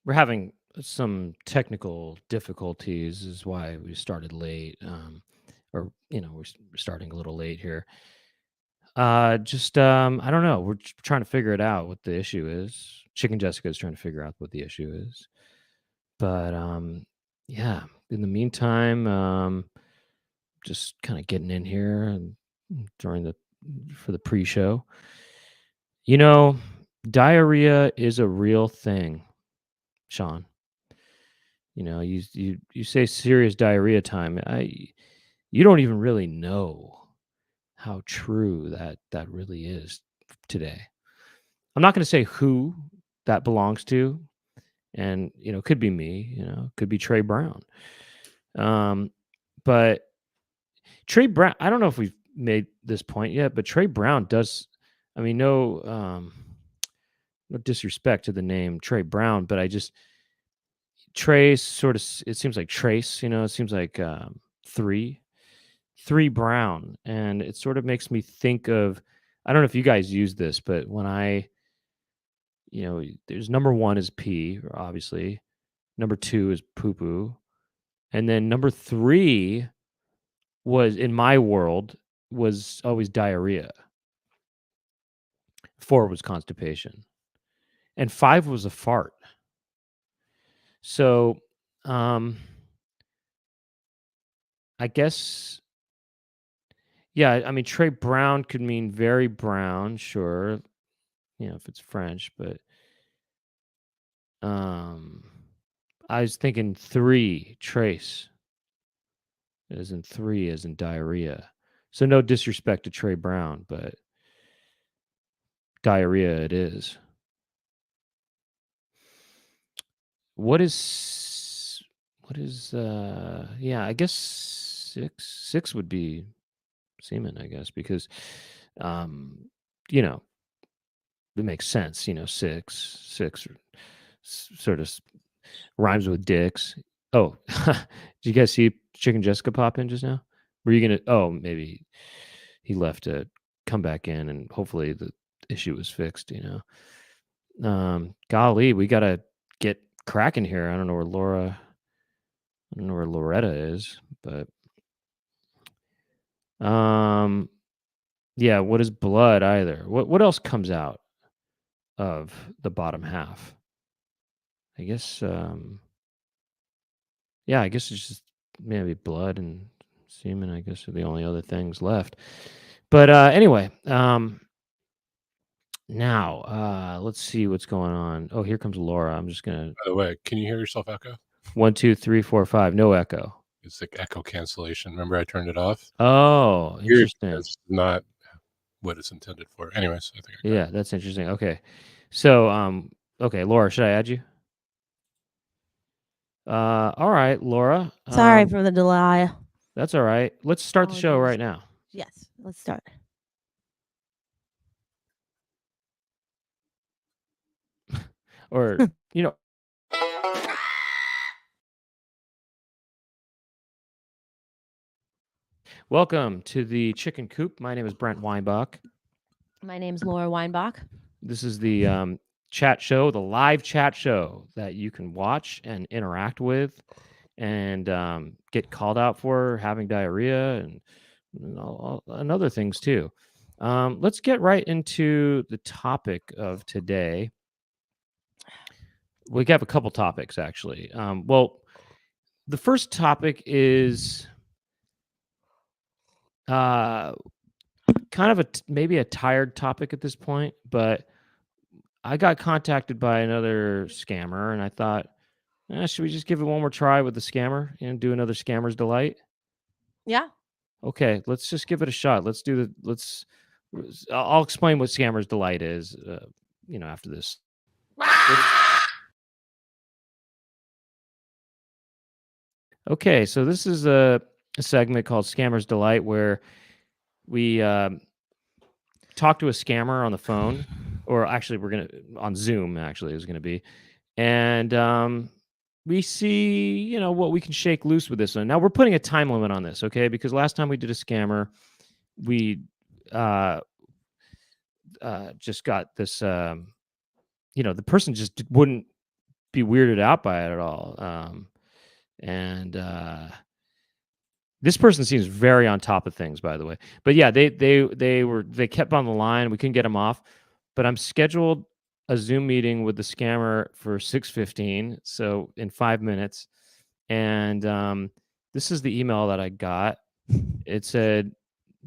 We're having some technical difficulties, is why we started late. Or we're starting a little late here. Just I don't know. We're trying to figure it out what the issue is. Chicken Jessica is trying to figure out what the issue is. But yeah. In the meantime, just kind of getting in here and during the for the pre-show. You know, diarrhea is a real thing, Sean. You say serious diarrhea time. You don't even really know how true that really is today. I'm not going to say who that belongs to, and could be me. Could be Trey Brown. But Trey Brown. I don't know if we've made this point yet, but Trey Brown does. I mean, no disrespect to the name Trey Brown, but Trace sort of. It seems like Trace. It seems like three Brown, and it sort of makes me think of. I don't know if you guys use this, but when there's number one is pee, obviously. Number two is poo poo, and then number three was in my world was always diarrhea. Four was constipation, and five was a fart. So, I guess, yeah. I mean, Trey Brown could mean very brown, sure. If it's French, but I was thinking three trace, as in three, as in diarrhea. So no disrespect to Trey Brown, but diarrhea it is. What is yeah, I guess six would be semen, I guess, because you know, it makes sense, six sort of rhymes with dicks. Oh, did you guys see Chicken Jessica pop in just now? Were you gonna? Oh, maybe he left to come back in, and hopefully the issue was fixed. Golly, we gotta get cracking here. I don't know where Loretta is, but yeah. What is blood either? What else comes out of the bottom half? I guess yeah, I guess it's just maybe blood and semen, I guess, are the only other things left. But anyway, now let's see what's going on. Oh, here comes Laura. I'm just gonna By the way, can you hear yourself echo? 1, 2, 3, 4, 5. No echo. It's like echo cancellation. Remember, I turned it off. Oh, Weird. interesting. It's not what it's intended for. Anyways, I think I got Yeah, that's interesting. Okay. So okay, Laura, should I add you? All right, Laura. Sorry for the delay. That's all right. Let's start the show Apologies. right now. Yes, let's start. Or, welcome to the Chicken Coop. My name is Brent Weinbach. My name's Laura Weinbach. This is the chat show, the live chat show that you can watch and interact with and get called out for having diarrhea and other things too. Let's get right into the topic of today. We have a couple topics, actually. Well, the first topic is kind of maybe a tired topic at this point, but I got contacted by another scammer, and I thought, should we just give it one more try with the scammer and do another Scammer's Delight? Yeah. Okay, let's just give it a shot. I'll explain what Scammer's Delight is, after this. Okay, so this is a segment called Scammer's Delight where we talk to a scammer on the phone, or actually we're going to on Zoom, actually is going to be. And we see, what we can shake loose with this one. Now we're putting a time limit on this, okay? Because last time we did a scammer, we just got this, the person just wouldn't be weirded out by it at all. And this person seems very on top of things, by the way. But yeah, they kept on the line. We couldn't get them off. But I'm scheduled a Zoom meeting with the scammer for 6:15, so in 5 minutes. And this is the email that I got. It said,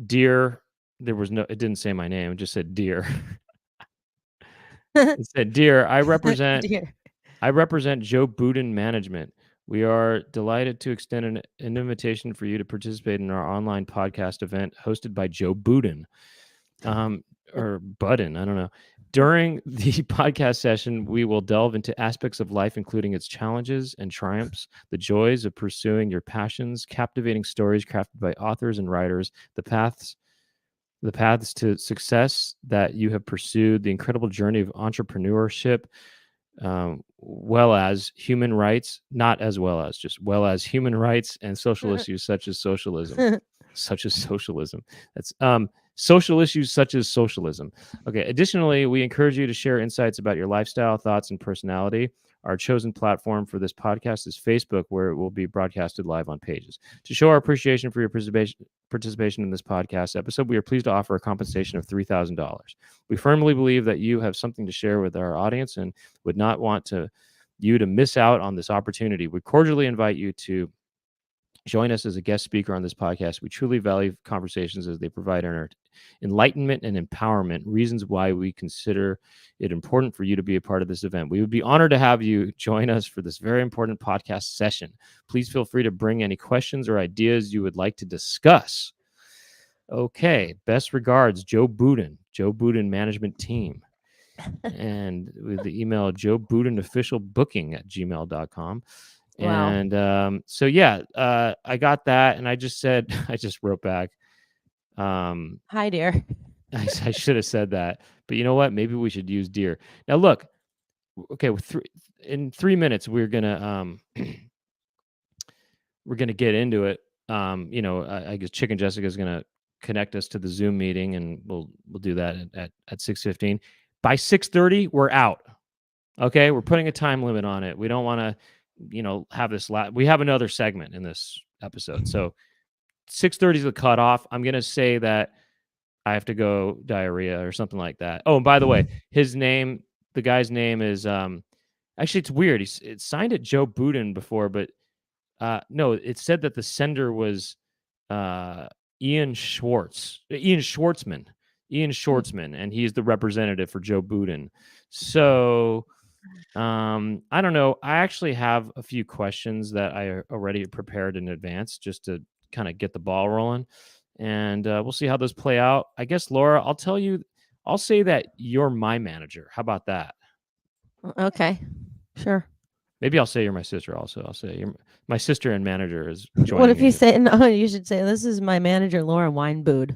"Dear," it didn't say my name. It just said, "Dear." It said, "Dear, I represent Dear. Joe Budin Management. We are delighted to extend an invitation for you to participate in our online podcast event hosted by Joe Budin, or Budin, I don't know. During the podcast session, we will delve into aspects of life, including its challenges and triumphs, the joys of pursuing your passions, captivating stories crafted by authors and writers, the paths to success that you have pursued, the incredible journey of entrepreneurship, well as human rights, not as well as, just well as human rights and social issues such as socialism. That's social issues such as socialism. Okay. Additionally, we encourage you to share insights about your lifestyle, thoughts, and personality. Our chosen platform for this podcast is Facebook, where it will be broadcasted live on Pages. To show our appreciation for your participation in this podcast episode, we are pleased to offer a compensation of $3,000. We firmly believe that you have something to share with our audience and would not want you to miss out on this opportunity. We cordially invite you to join us as a guest speaker on this podcast. We truly value conversations as they provide enlightenment and empowerment, reasons why we consider it important for you to be a part of this event. We would be honored to have you join us for this very important podcast session. Please feel free to bring any questions or ideas you would like to discuss. Okay. Best regards, Joe Budin Management Team. And with the email, joebudinofficialbooking@gmail.com. Wow. And so yeah, I got that, and I just said, I just wrote back, Hi, dear. I should have said that, but you know what? Maybe we should use dear. Now look, okay, in 3 minutes we're gonna we're gonna get into it. I guess Chicken Jessica is gonna connect us to the Zoom meeting, and we'll do that at 6:15. By 6:30, we're out. Okay, we're putting a time limit on it. We don't want to, have this. We have another segment in this episode, so 6:30 is the cutoff. I'm gonna say that I have to go diarrhea or something like that. Oh, and by the way, the guy's name is actually, it's weird. It's signed at Joe Budin before, but no, it said that the sender was Ian Schwartzman, and he's the representative for Joe Budin. So I don't know. I actually have a few questions that I already prepared in advance just to kind of get the ball rolling, and we'll see how those play out. I guess, Laura, I'll say that you're my manager. How about that? Okay. Sure. Maybe I'll say you're my sister also. I'll say my sister and manager is joining. What if me you say, no, you should say, this is my manager, Laura Weinbach.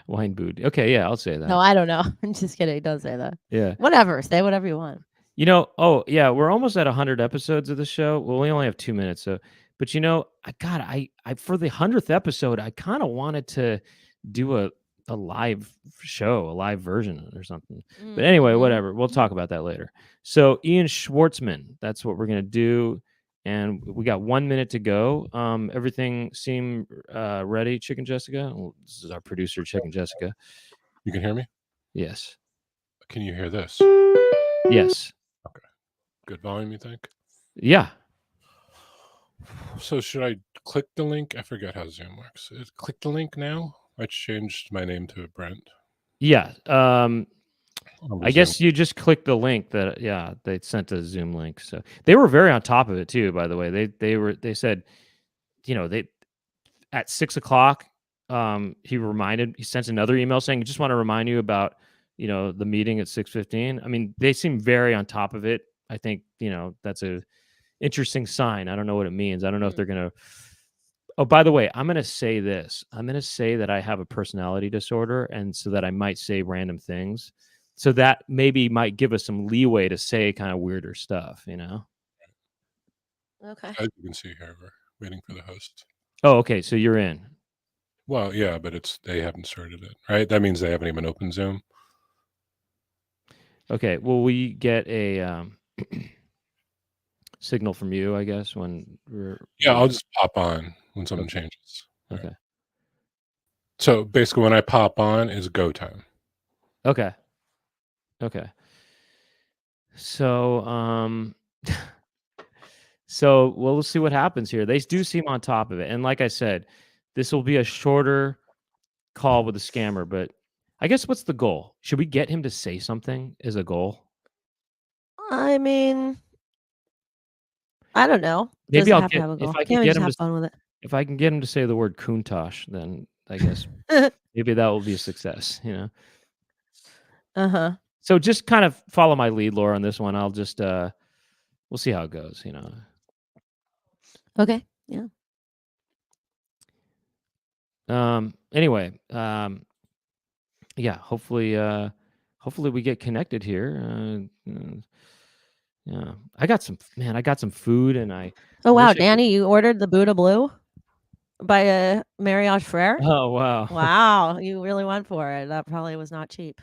Weinbach. Okay, yeah, I'll say that. No, I don't know. I'm just kidding. Don't say that. Yeah. Whatever. Say whatever you want. Oh yeah, we're almost at 100 episodes of the show. Well, we only have 2 minutes, but I for the 100th episode, I kind of wanted to do a live show, a live version or something. But anyway, whatever. We'll talk about that later. So Ian Schwartzman, that's what we're gonna do, and we got 1 minute to go. Everything seem ready, Chicken Jessica? Well, this is our producer, Chicken Jessica. You can hear me? Yes. Can you hear this? Yes. Okay. Good volume, you think? Yeah. So should I click the link? I forget how Zoom works. Click the link now? I changed my name to Brent. Yeah. I guess Zoom. you just click the link that they sent a Zoom link. So they were very on top of it too, by the way. They said, they at 6:00, he sent another email saying, just want to remind you about, the meeting at 6:15. I mean, they seem very on top of it. I think, that's a interesting sign. I don't know what it means. I don't know if they're going to. Oh, by the way, I'm going to say this. I'm going to say that I have a personality disorder, and so that I might say random things. So that maybe might give us some leeway to say kind of weirder stuff, Okay. As you can see here, we're waiting for the host. Oh, okay. So you're in. Well, yeah, but they haven't started it, right? That means they haven't even opened Zoom. Okay. Will we get a signal from you, I guess, when Yeah, I'll just pop on when something Okay. changes. All right. Okay. So basically, when I pop on is go time. Okay. Okay. So, so we'll see what happens here. They do seem on top of it, and like I said, this will be a shorter call with a scammer. But I guess what's the goal? Should we get him to say something as a goal? I mean, I don't know. Maybe Doesn't I'll have to get have a if goal. I can Can't we get just him have to fun with it? if I can get him to say the word Countach, then I guess maybe that will be a success. Uh-huh. So just kind of follow my lead, Laura, on this one. I'll just we'll see how it goes. Okay. Yeah. Anyway, yeah, hopefully we get connected here. Yeah. I got some food and I Oh wow, wish I could. Danny, you ordered the Buddha Blue by Mariage Frere? Oh, wow. Wow, you really went for it. That probably was not cheap.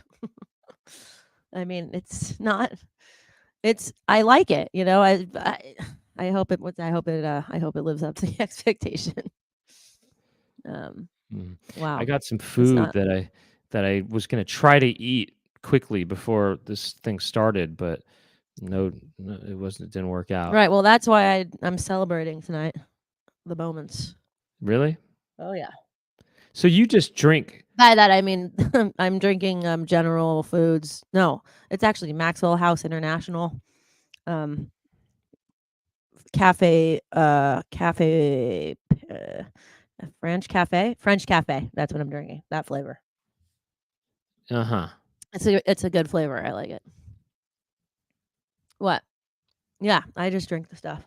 I mean, it's not. I like it. I hope it. I hope it lives up to the expectation. Wow. I got some It's food not. that I was gonna try to eat quickly before this thing started, but no, it didn't work out. Right. Well, that's why I'm celebrating tonight. The moments. Really? Oh yeah. So you just drink? By that I mean I'm drinking General Foods. No, it's actually Maxwell House International. Cafe French cafe. That's what I'm drinking. That flavor. Uh-huh. It's a good flavor. I like it. What? Yeah, I just drink the stuff.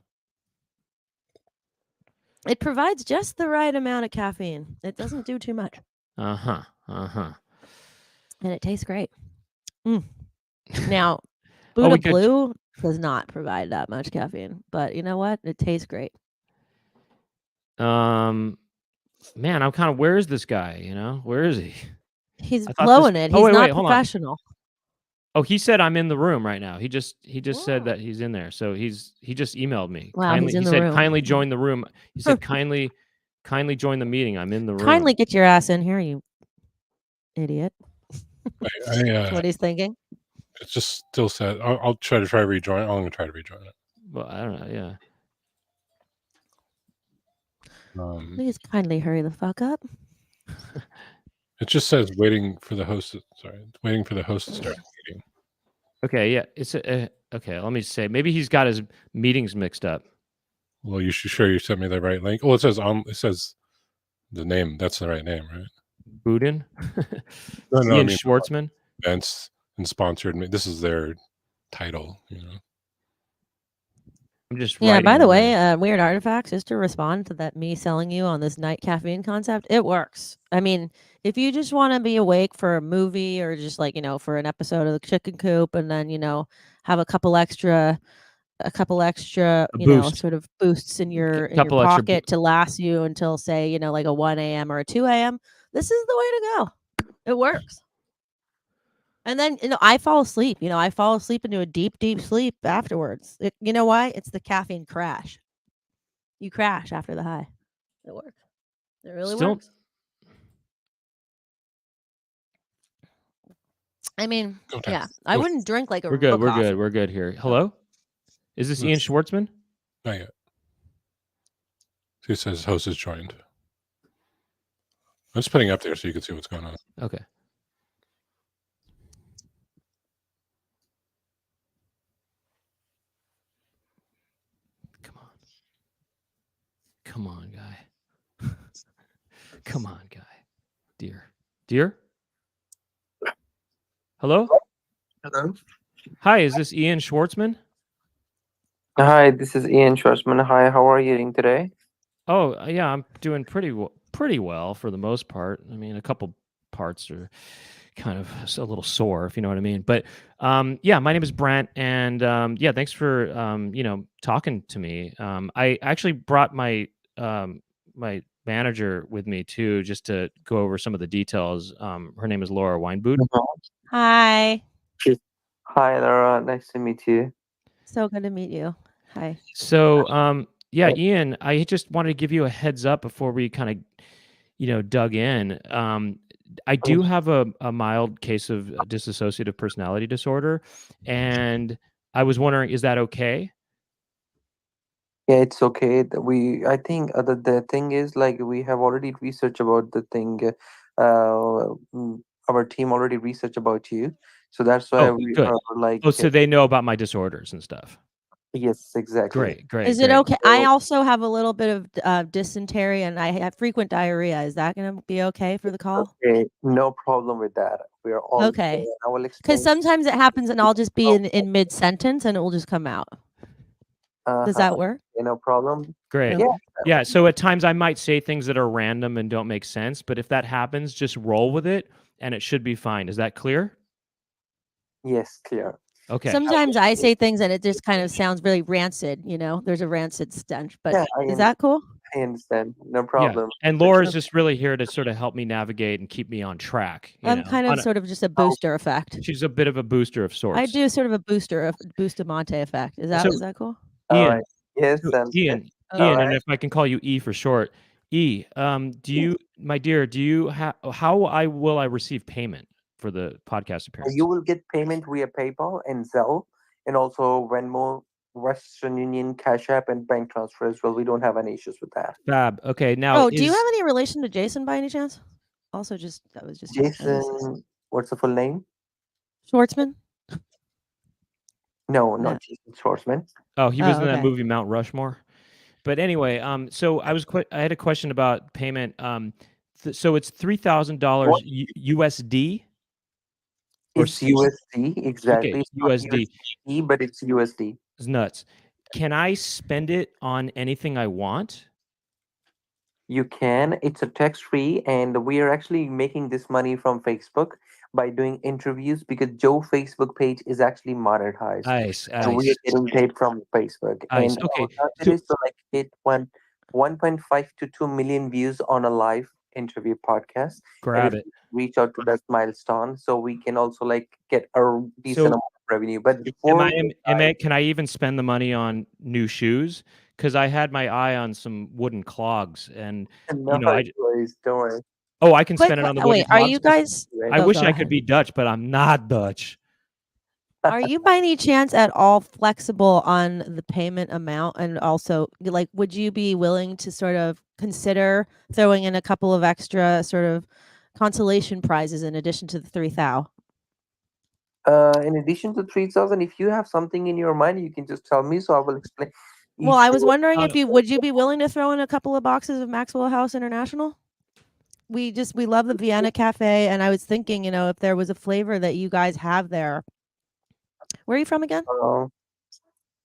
It provides just the right amount of caffeine. It doesn't do too much. Uh-huh. Uh-huh. And it tastes great. Now, Oh, Buddha we could Blue does not provide that much caffeine, but you know what? It tastes great. man, I'm kind of where is this guy, Where is he? He's I thought this blowing it. Oh, He's wait, not hold on. professional. Oh, he said I'm in the room right now. He just said Wow. that he's in there. So he just emailed me. Wow, he's in He the said room. kindly join the room. He said kindly join the meeting. I'm in the room. Kindly get your ass in here, you idiot. I That's what he's thinking. it just still said I'll try to rejoin. I'm gonna try to rejoin it. Well, I don't know. Yeah. Please kindly hurry the fuck up. It just says waiting for the host. Waiting for the host to start the meeting. Okay. Yeah. It's okay. Let me say maybe he's got his meetings mixed up. Well, you should sure you sent me the right link. Well, it says the name. That's the right name, right? Budin. No, Ian Schwartzman. Events and sponsored me. This is their title. I'm just Yeah, writing by the it way, in. Weird Artifacts, just to respond to that me selling you on this night caffeine concept, it works. I mean, if you just want to be awake for a movie or just for an episode of the Chicken Coop and then, have a couple extra, boost. sort of boosts in your Couple extra pocket to last you until say, like a 1 a.m. or a 2 a.m. This is the way to go. It works. And then, I fall asleep. I fall asleep into a deep, deep sleep afterwards. You know why? It's the caffeine crash. You crash after the high. It works. It really works. I mean, yeah. I wouldn't drink like a We're good. real We're coffee. good. We're good here. Hello? Is this Ian Schwartzman? Not yet. It says host is joined. I'm just putting it up there so you can see what's going on. Okay. Come on, guy. Come on, guy. Dear? Hello? Hello. Hi, is this Ian Schwartzman? Hi, this is Ian Schwarzman. Hi, how are you doing today? Oh, yeah, I'm doing pretty well for the most part. I mean, a couple parts are kind of a little sore, if you know what I mean. But yeah, my name is Brent, and yeah, thanks for talking to me. I actually brought my my manager with me too, just to go over some of the details. Her name is Laura Weinbach. Hi. Hi, Laura. Nice to meet you. So good to meet you. Hi. So, yeah, Ian, I just wanted to give you a heads up before we kind of, dug in. I do have a mild case of dissociative personality disorder, and I was wondering, is that okay? Yeah, it's okay. I think the thing is like we have already researched about the thing. Our team already researched about you, so that's why Oh, we good. are like. Oh, so they know about my disorders and stuff. Yes, exactly. Great. Is it okay? I So- also have a little bit of dysentery and I have frequent diarrhea. Is that going to be okay for the call? Okay, no problem with that. We are all Okay. I will Because explain. sometimes it happens and I'll just be in mid sentence and it will just come out. Does that work? No problem. Great. Okay. Yeah. So at times I might say things that are random and don't make sense, but if that happens, just roll with it and it should be fine. Is that clear? Yes, clear. Okay. Sometimes I say things and it just kind of sounds really rancid, there's a rancid stench, but Yeah, is that cool? I understand. No Yeah. problem. And Laura's just really here to sort of help me navigate and keep me on track. I'm kind of sort of just a booster effect. She's a bit of a booster of sorts. I do sort of a Bustamante effect. Is that cool? All Ian, right. Yes, so sounds good. Ian, All and right. if I can call you E for short, E. My dear, do you how will I receive payment for the podcast appearance? You will get payment via PayPal and Zelle, and also Venmo, Western Union, Cash App, and bank transfer as well. We don't have any issues with that. Fab. Okay. Now, do you have any relation to Jason by any chance? Also, that was just Jason, what's the full name? Schwartzman. No, No. not Jason Schwartzman. Oh, he was in that okay. movie Mount Rushmore. But anyway, so I had a question about payment. So it's $3,000 USD. It's USD, exactly. Okay, It's not USD. USD, but it's USD. It's nuts. Can I spend it on anything I want? You can. It's a tax-free, and we are actually making this money from Facebook by doing interviews because Joe Facebook page is actually monetized. Nice. So we are getting paid from Facebook. Nice. And Okay. it went 1.5 to 2 million views on a live interview podcast. Grab and it. Reach out to that milestone so we can also get a decent amount of revenue. But before can I even spend the money on new shoes? Because I had my eye on some wooden clogs, and don't worry. Oh, I can spend it on the wooden wait, clogs? are you guys? I wish go I ahead. could be Dutch, but I'm not Dutch. Are you by any chance at all flexible on the payment amount? And also, would you be willing to sort of consider throwing in a couple of extra sort of consolation prizes in addition to the 3,000? In addition to 3,000, if you have something in your mind, you can just tell me so I will explain. Well, I was wondering would you be willing to throw in a couple of boxes of Maxwell House International? We love the Vienna Cafe, and I was thinking, if there was a flavor that you guys have there. Where are you from again?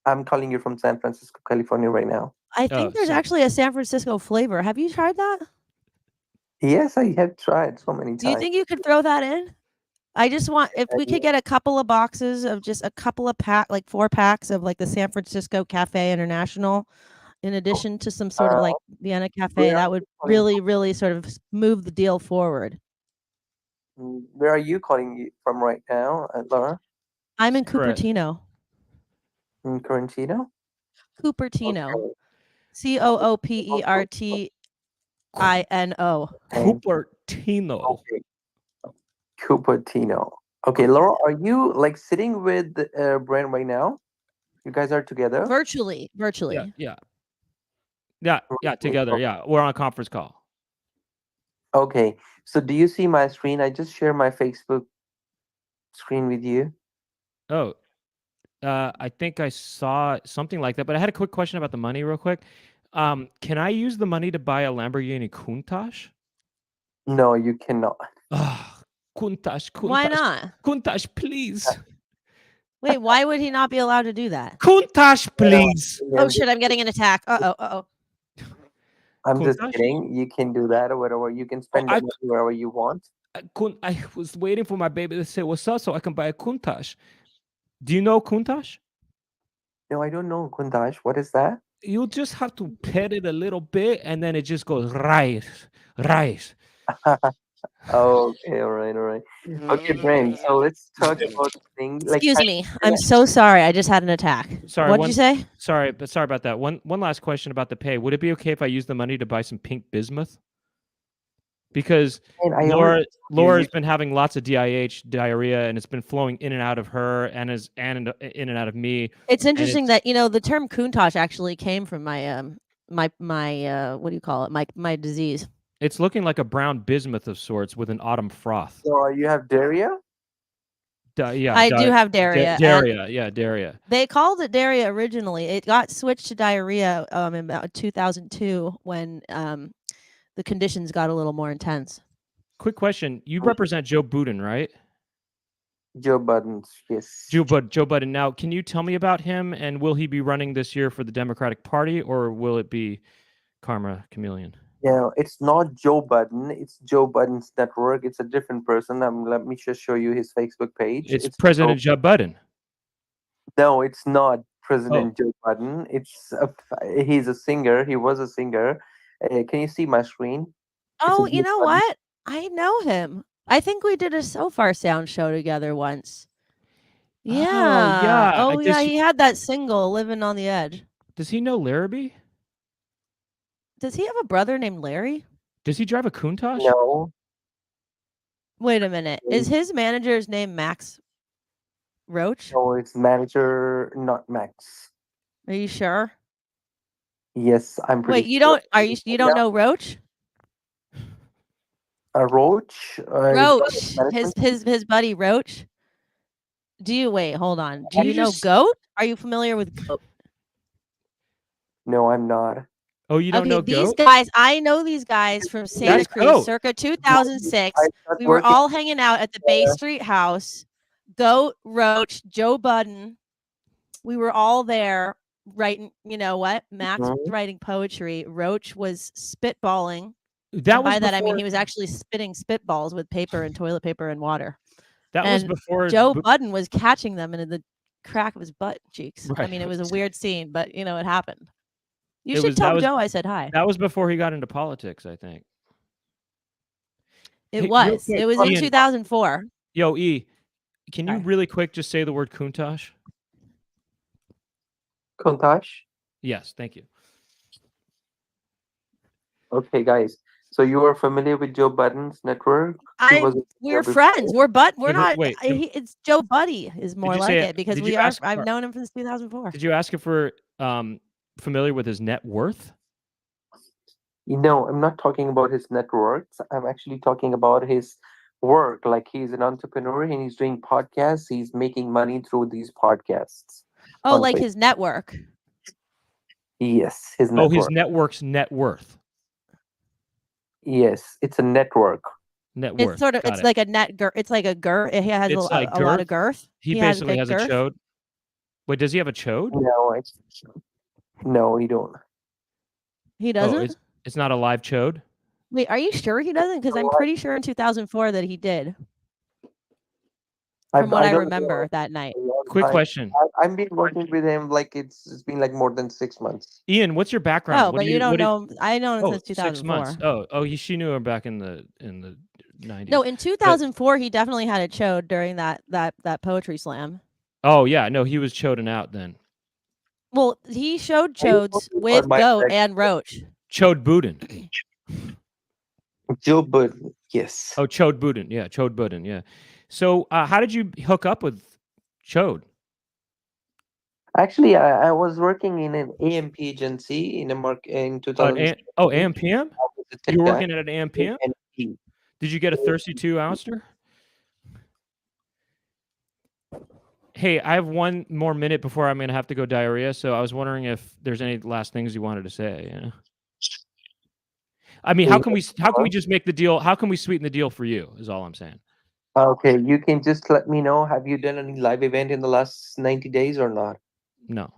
I'm calling you from San Francisco, California right now. I think there's actually a San Francisco flavor. Have you tried that? Yes, I have tried so many times. Do you think you could throw that in? I just want, if we could get a couple of boxes of just a couple of 4 packs of the San Francisco Cafe International, in addition to some sort of Vienna Cafe, that would really, really sort of move the deal forward. Where are you calling from right now, Laura? I'm in Cupertino. In Cupertino? Cupertino. Okay. Coopertino. Cupertino. Okay. Cupertino. Okay, Laura, are you sitting with Brent right now? You guys are together? Virtually. Yeah, together. Yeah, we're on a conference call. Okay, so do you see my screen? I just shared my Facebook screen with you. Oh, I think I saw something like that, but I had a quick question about the money real quick. Can I use the money to buy a Lamborghini Countach? No, you cannot. Countach. Why not? Countach, please. Wait, why would he not be allowed to do that? Countach, please. Oh shit, I'm getting an attack. Uh-oh. I'm just kidding. You can do that or whatever. You can spend it wherever you want. I was waiting for my baby to say what's up so I can buy a Countach. Do you know Countach? No, I don't know Countach. What is that? You just have to pet it a little bit and then it just goes right. Okay, all right. Okay, Brent. So let's talk about the thing. Like, Excuse me. I'm so sorry. I just had an attack. Sorry, What did you say? Sorry about that. One last question about the pay. Would it be okay if I use the money to buy some pink bismuth? Because and I already Laura you, has been having lots of DIH diarrhea, and it's been flowing in and out of her, and in and out of me. It's And interesting that the term Countach actually came from my my what do you call it? My disease. It's looking like a brown bismuth of sorts with an autumn froth. so you have diarrhea. I do have diarrhea. Diarrhea, yeah, diarrhea. They called it diarrhea originally. It got switched to diarrhea in about 2002 when the conditions got a little more intense. Quick question: you represent Joe Budden, right? Joe Buttons, yes. Joe Budden. Now, can you tell me about him? And will he be running this year for the Democratic Party, or will it be Karma Chameleon? Yeah, it's not Joe Budden. It's Joe Budden's network. It's a different person. Let me just show you his Facebook page. It's President Joe Budden. No, it's not President Joe Budden. He's a singer. He was a singer. Can you see my screen? Oh, you know what? I know him. I think we did a So Far Sound show together once. Yeah. Oh, yeah. He had that single, Living on the Edge. Does he know Larrabee? Does he have a brother named Larry? Does he drive a Countach? No. Wait a minute. Is his manager's name Max Roach? No, it's manager, not Max. Are you sure? Yes, I'm pretty. Wait, you don't? You don't know Roach? Roach. Roach. His buddy Roach. Hold on. Do you know Goat? Are you familiar with Goat? No, I'm not. Oh, you don't know these Goat? guys, I know these guys from Santa Cruz, circa 2006. We were all hanging out at the Bay Street house. Goat, Roach, Joe Budden. We were all there writing, you know what? Max was writing poetry. Roach was spitballing. By that, I mean he was actually spitting spitballs with paper and toilet paper and water. That was before Joe Budden was catching them in the crack of his butt cheeks. Right. I mean, it was a weird scene, but it happened. You should tell Joe I said hi. That was before he got into politics, I think. It was. It was in 2004. Yo, E, can you really quick just say the word Countach? Countach? Yes, thank you. Okay, guys. So you are familiar with Joe Budden's network? We're friends. We're not. It's Joe Buddy is more like it because I've known him since 2004. Did you ask if we're familiar with his net worth? No, I'm not talking about his net worth. I'm actually talking about his work. Like he's an entrepreneur and he's doing podcasts. He's making money through these podcasts. Oh, like his network. Yes, his network. Oh, his network's net worth. Yes, it's a network. Network. It's sort of. It's like a net girth. It's like a girth. He has a lot of girth. He basically has a chode. Wait, does he have a chode? No, he don't. He doesn't. Oh, it's not a live chode. Wait, are you sure he doesn't? Because I'm pretty sure in 2004 that he did. From what I remember that night. Quick question. I've been working with him like it's been like more than 6 months. Ian, what's your background? Oh, but you don't know. I know him since 2004. 6 months. She knew him back in the 90s. No, in 2004 he definitely had a chode during that poetry slam. Oh yeah, no, he was choding out then. Well, he showed chodes with Goat and Roach. Chode Budden. Joe Budden, yes. Oh, Chode Budden, yeah, Chode Budden, yeah. So, how did you hook up with Chode? Actually, I was working in an AMP agency in 2000. AMPM? You were working at an AMPM? Did you get a Thirsty 2 ouster? Hey, I have one more minute before I'm going to have to go diarrhea, so I was wondering if there's any last things you wanted to say. Yeah. I mean, how can we just make the deal? How can we sweeten the deal for you? Is all I'm saying. Okay, you can just let me know. Have you done any live event in the last 90 days or not? No.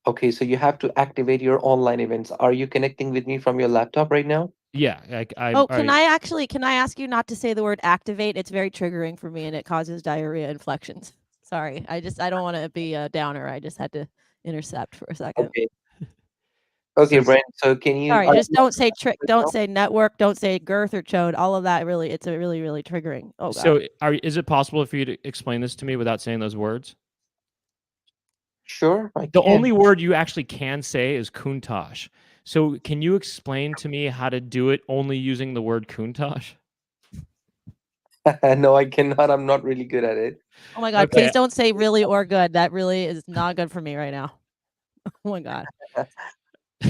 Okay, so you have to activate your online events. Are you connecting with me from your laptop right now? Yeah. Can I ask you not to say the word activate? It's very triggering for me and it causes diarrhea inflections. Sorry. I don't want to be a downer. I just had to intercept for a second. Okay. Okay, Says- Brent. So can you? Sorry, are just you don't say trick, right don't now? say network, don't say girth or chode. All of that really, it's a really, really triggering. Oh god. So, is it possible for you to explain this to me without saying those words? Sure, I The can. only word you actually can say is Kuntosh. So, can you explain to me how to do it only using the word Kuntosh? No, I cannot. I'm not really good at it. Oh my god, Okay. please don't say really or good. That really is not good for me right now. Oh my god.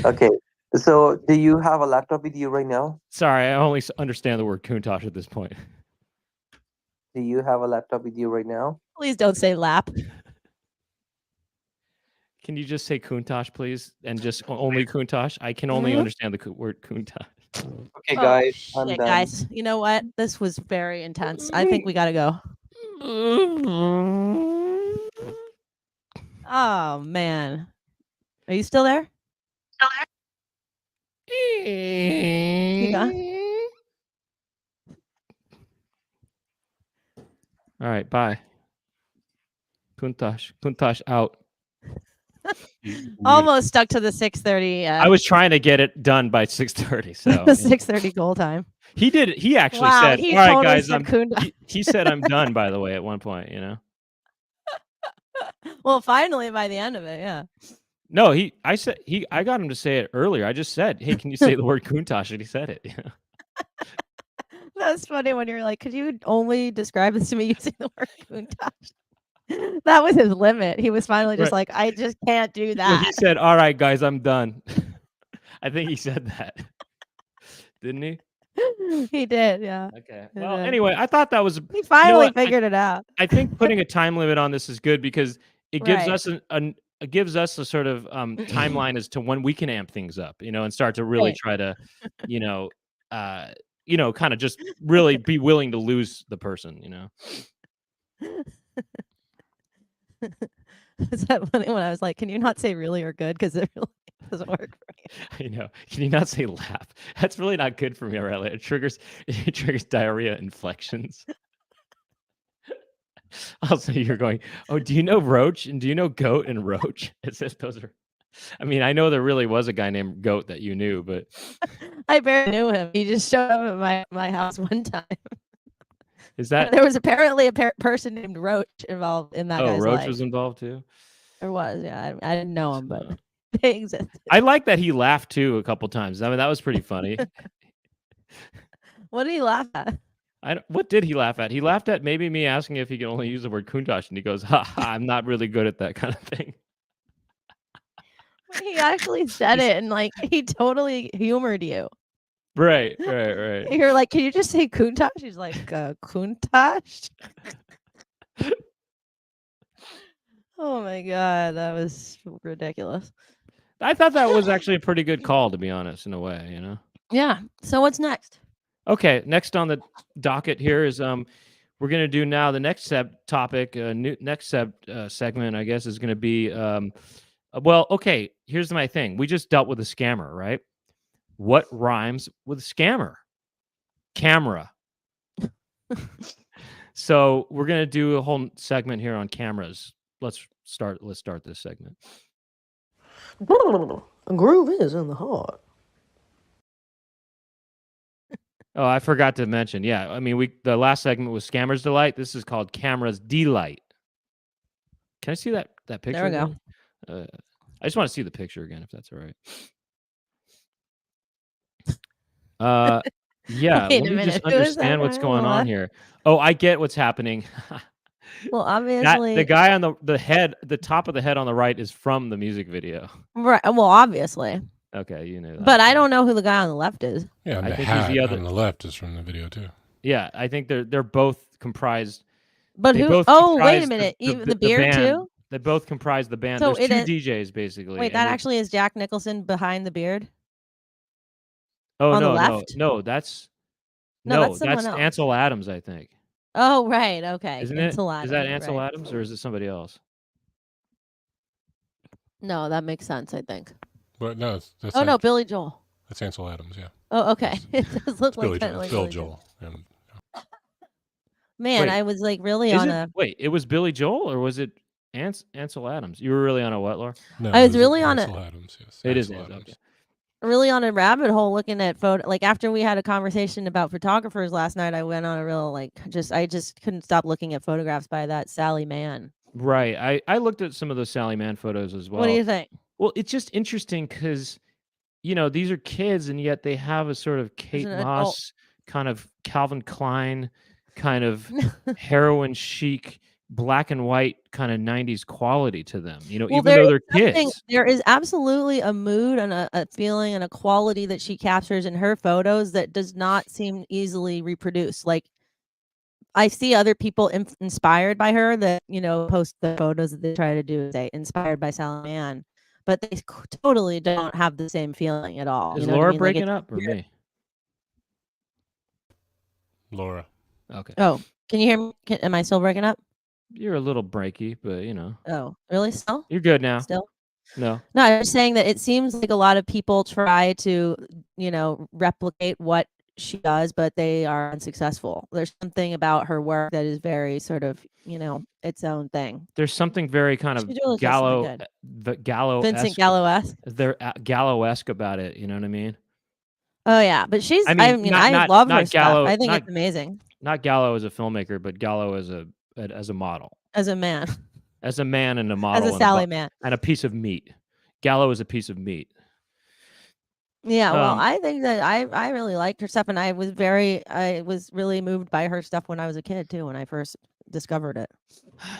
Okay. So, do you have a laptop with you right now? Sorry, I only understand the word Kuntosh at this point. Do you have a laptop with you right now? Please don't say lap. Can you just say Kuntosh, please? And just only Kuntosh? I can only understand the word Kuntosh. Okay, Oh, guys, I'm shit, done. guys. You know what? This was very intense. I think we gotta go. Oh man. Are you still there? Yeah. All right, bye. Kuntosh out. Almost stuck to the 6:30. I was trying to get it done by 6:30. So the 6:30 goal time. he did. He actually Wow, said, he "All right, totally guys, said Kuntosh. He said, "I'm done." By the way, at one point, you know. Well, finally by the end of it, yeah. No, I got him to say it earlier. I just said, "Hey, can you say the word Kuntosh?" And he said it. You know? That's funny when you're like, could you only describe this to me using the word Kuntosh? That was his limit. He was finally just Right. like, I just can't do Well, that. he said, "All right, guys, I'm done." I think he said that, didn't he? He did, yeah. Okay. He Well, did. anyway, I thought that was. He finally what? figured it out. I think putting a time limit on this is good because it gives Right. us it gives us a sort of timeline as to when we can amp things up, you know, and start to really Right. try to, you know, kind of just really be willing to lose the person, you know. Is that funny when I was like, can you not say really or good? Because it really doesn't work for me. I know. Can you not say laugh? That's really not good for me, Aurelia. It triggers diarrhea inflections. Also, you're going, oh, do you know roach? And do you know goat and roach? It says those are. I mean, I know there really was a guy named Goat that you knew, but I barely knew him. He just showed up at my house one time. is that? There was apparently a person named Roach involved in that Oh, guy's Roach life. was involved too. There was, yeah. I didn't know him, but So- they existed. I like that he laughed too a couple times. I mean, that was pretty funny. What did he laugh at? What did he laugh at? He laughed at maybe me asking if he could only use the word Kuntosh, and he goes, "Ha ha! I'm not really good at that kind of thing." He actually said it, and like he totally humored you. Right. You're like, can you just say Kuntosh? He's like, Kuntosh? Oh my god, that was ridiculous. I thought that was actually a pretty good call, to be honest, in a way, you know. Yeah. So what's next? Okay, next on the docket here is we're gonna do now the next topic, next segment, I guess, is gonna be well, okay. Here's my thing. We just dealt with a scammer, right? What rhymes with scammer? Camera. So we're gonna do a whole segment here on cameras. Let's start this segment. A groove is in the heart. Oh, I forgot to mention. Yeah, I mean, the last segment was Scammers Delight. This is called Cameras Delight. Can I see that picture? There we go. Again? I just want to see the picture again, if that's all right. Yeah, Wait let a me just minute, who is that understand what's guy? going on What? here. Oh, I get what's happening. Well, obviously, the guy on the head, the top of the head on the right is from the music video. right. Well, obviously, Okay, you knew that. but I don't know who the guy on the left is. Yeah, and I the think he's hat the other. on the left is from the video too. Yeah, I think they're both comprised. But they who? both Oh, wait a comprise minute. The, Even the, the beard band. too. They both comprise the band. So There's it two is- DJs basically. Wait, and that they- actually is Jack Nicholson behind the beard. Oh on the no, left? no, that's No, that's someone else. Ansel Adams, I think. Oh, right. Okay. Isn't Ansel it? Is that Adams, Ansel right. Adams or is it somebody else? No, that makes sense. I think. But no, that's Oh no, like- Billy Joel. that's Ansel Adams. Yeah, Oh, okay. It does look it's like Billy kind Joel. of like Bill Billy Joel. Joel. And Man, Wait, I was like really Is on it? a. Wait, it was Billy Joel or was it Ansel Adams? You were really on a what, Laura? no, I was it really on Ansel Adams. Yes, It is Ansel Ansel, Adams. okay. really on a rabbit hole looking at photo. Like after we had a conversation about photographers last night, I went on a real I just couldn't stop looking at photographs by that Sally Mann. Right. I looked at some of those Sally Mann photos as well. What do you think? Well, it's just interesting because these are kids, and yet they have a sort of Kate an adult. Moss, kind of Calvin Klein, kind of heroin chic, black and white kind of 90s quality to them. Well, even though they're something- kids. there is absolutely a mood and a feeling and a quality that she captures in her photos that does not seem easily reproduced. Like I see other people inspired by her that post the photos that they try to do, say inspired by Sally Mann, but they totally don't have the same feeling at all. Is You know what I Laura mean? Like, breaking it's up or weird. me? Laura. Okay. Oh, can you hear me? Am I still breaking up? You're a little breaky, but Oh, really? Still? you're good now. Still? No. No, I was saying that it seems like a lot of people try to, replicate what she does, but they are unsuccessful. There's something about her work that is very sort of, its own thing. There's something very kind of She really does something good. Vincent Gallo-esque. They're Gallo-esque about it. You know what I mean? Oh yeah, but she's. I not love her Gallo, stuff. I think it's amazing. Not Gallo as a filmmaker, but Gallo as a model, As a man, as a man and a model, as a Sally man, and a piece of meat. Gallo is a piece of meat. Yeah, well, I think that I really liked her stuff, and I was really moved by her stuff when I was a kid too, when I first discovered it.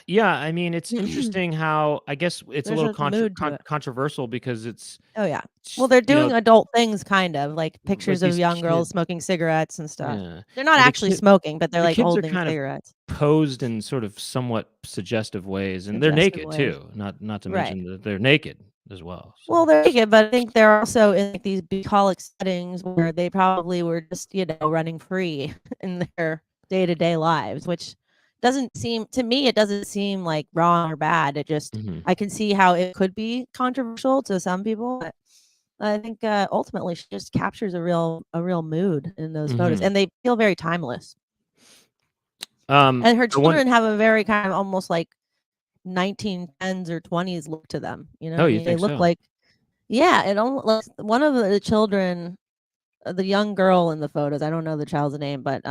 Yeah, I mean, it's interesting how I guess it's There's a little a mood to it. controversial because it's. Oh yeah. Well, they're doing adult things, kind of like pictures of these young girls smoking cigarettes and stuff. Yeah. They're not And actually smoking, but they're the like kids are holding kind of cigarettes. Posed in sort of somewhat suggestive ways, and they're naked too. Not to mention that they're naked as well. So. Well, they're naked, but I think they're also in like these bucolic settings where they probably were just running free in their day-to-day lives, which doesn't seem to me. It doesn't seem like wrong or bad. It just I can see how it could be controversial to some people, but I think ultimately she just captures a real mood in those photos, and they feel very timeless. And her children have a very kind of almost like 1910s or 20s look to them. They look like, yeah, it almost like one of the children, the young girl in the photos. I don't know the child's name, but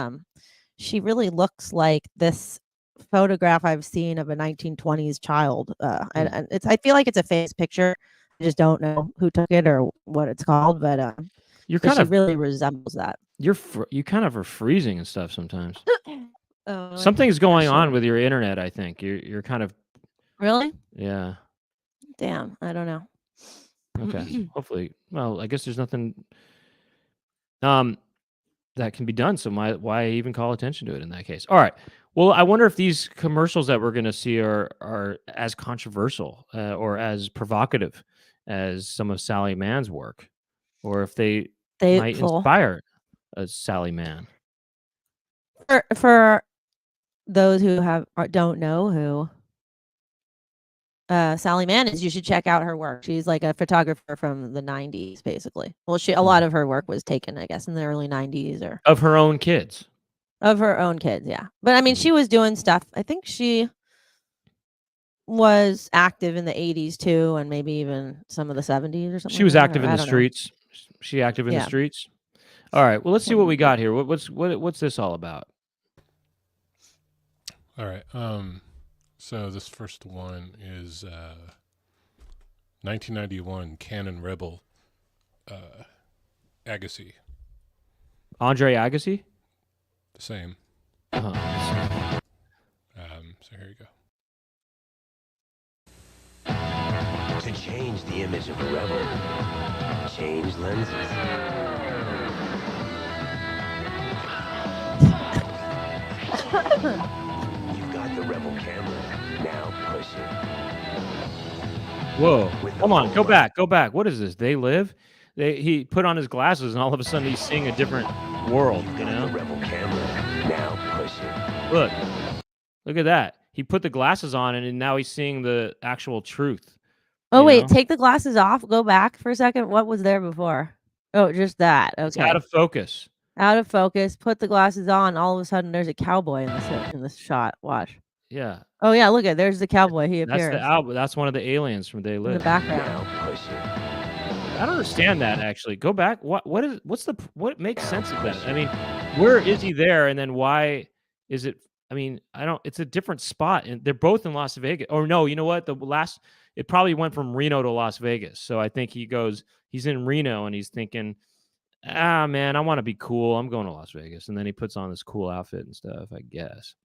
she really looks like this photograph I've seen of a 1920s child. And it's I feel like it's a face picture. I just don't know who took it or what it's called, but you're kind of really resembles that. You kind of are freezing and stuff sometimes. Oh, something's going on with your internet. I think you're kind of. Really? Yeah. Damn, I don't know. Okay. Hopefully, well, I guess there's nothing that can be done. So why even call attention to it in that case? All right. Well, I wonder if these commercials that we're going to see are as controversial or as provocative as some of Sally Mann's work, or if they might inspire a Sally Mann. For those who don't know who Sally Mann is, you should check out her work. She's like a photographer from the 90s, basically. Well, a lot of her work was taken, I guess, in the early 90s or of her own kids. Of her own kids, yeah. But I mean, she was doing stuff. I think she was active in the 80s too, and maybe even some of the 70s or something. She was active in the streets. She active in the streets. All right. Well, let's see what we got here. What's this all about? All right. So this first one is 1991 Canon Rebel Agassi. Andre Agassi? The same. Uh-huh. So here you go. To change the image of a rebel, change lenses. You've got the rebel camera. Now push it. Whoa. Come on. Go back. What is this? They Live? He put on his glasses and all of a sudden he's seeing a different world, The rebel camera. Now push it. Look at that. He put the glasses on and now he's seeing the actual truth. Oh, wait. Take the glasses off. Go back for a second. What was there before? Oh, just that. Okay. It's out of focus. Out of focus. Put the glasses on. All of a sudden, there's a cowboy in this shot. Watch. Yeah. Oh yeah, look at there's the cowboy. He appears. That's one of the aliens from They Live. In the background. Now push it. I don't understand that actually. Go back. What makes sense of that? I mean, where is he there? And then why is it? I mean, I don't. It's a different spot, and they're both in Las Vegas. Or no, you know what? It probably went from Reno to Las Vegas. So I think he's in Reno, and he's thinking, ah, man, I want to be cool. I'm going to Las Vegas, and then he puts on this cool outfit and stuff. I guess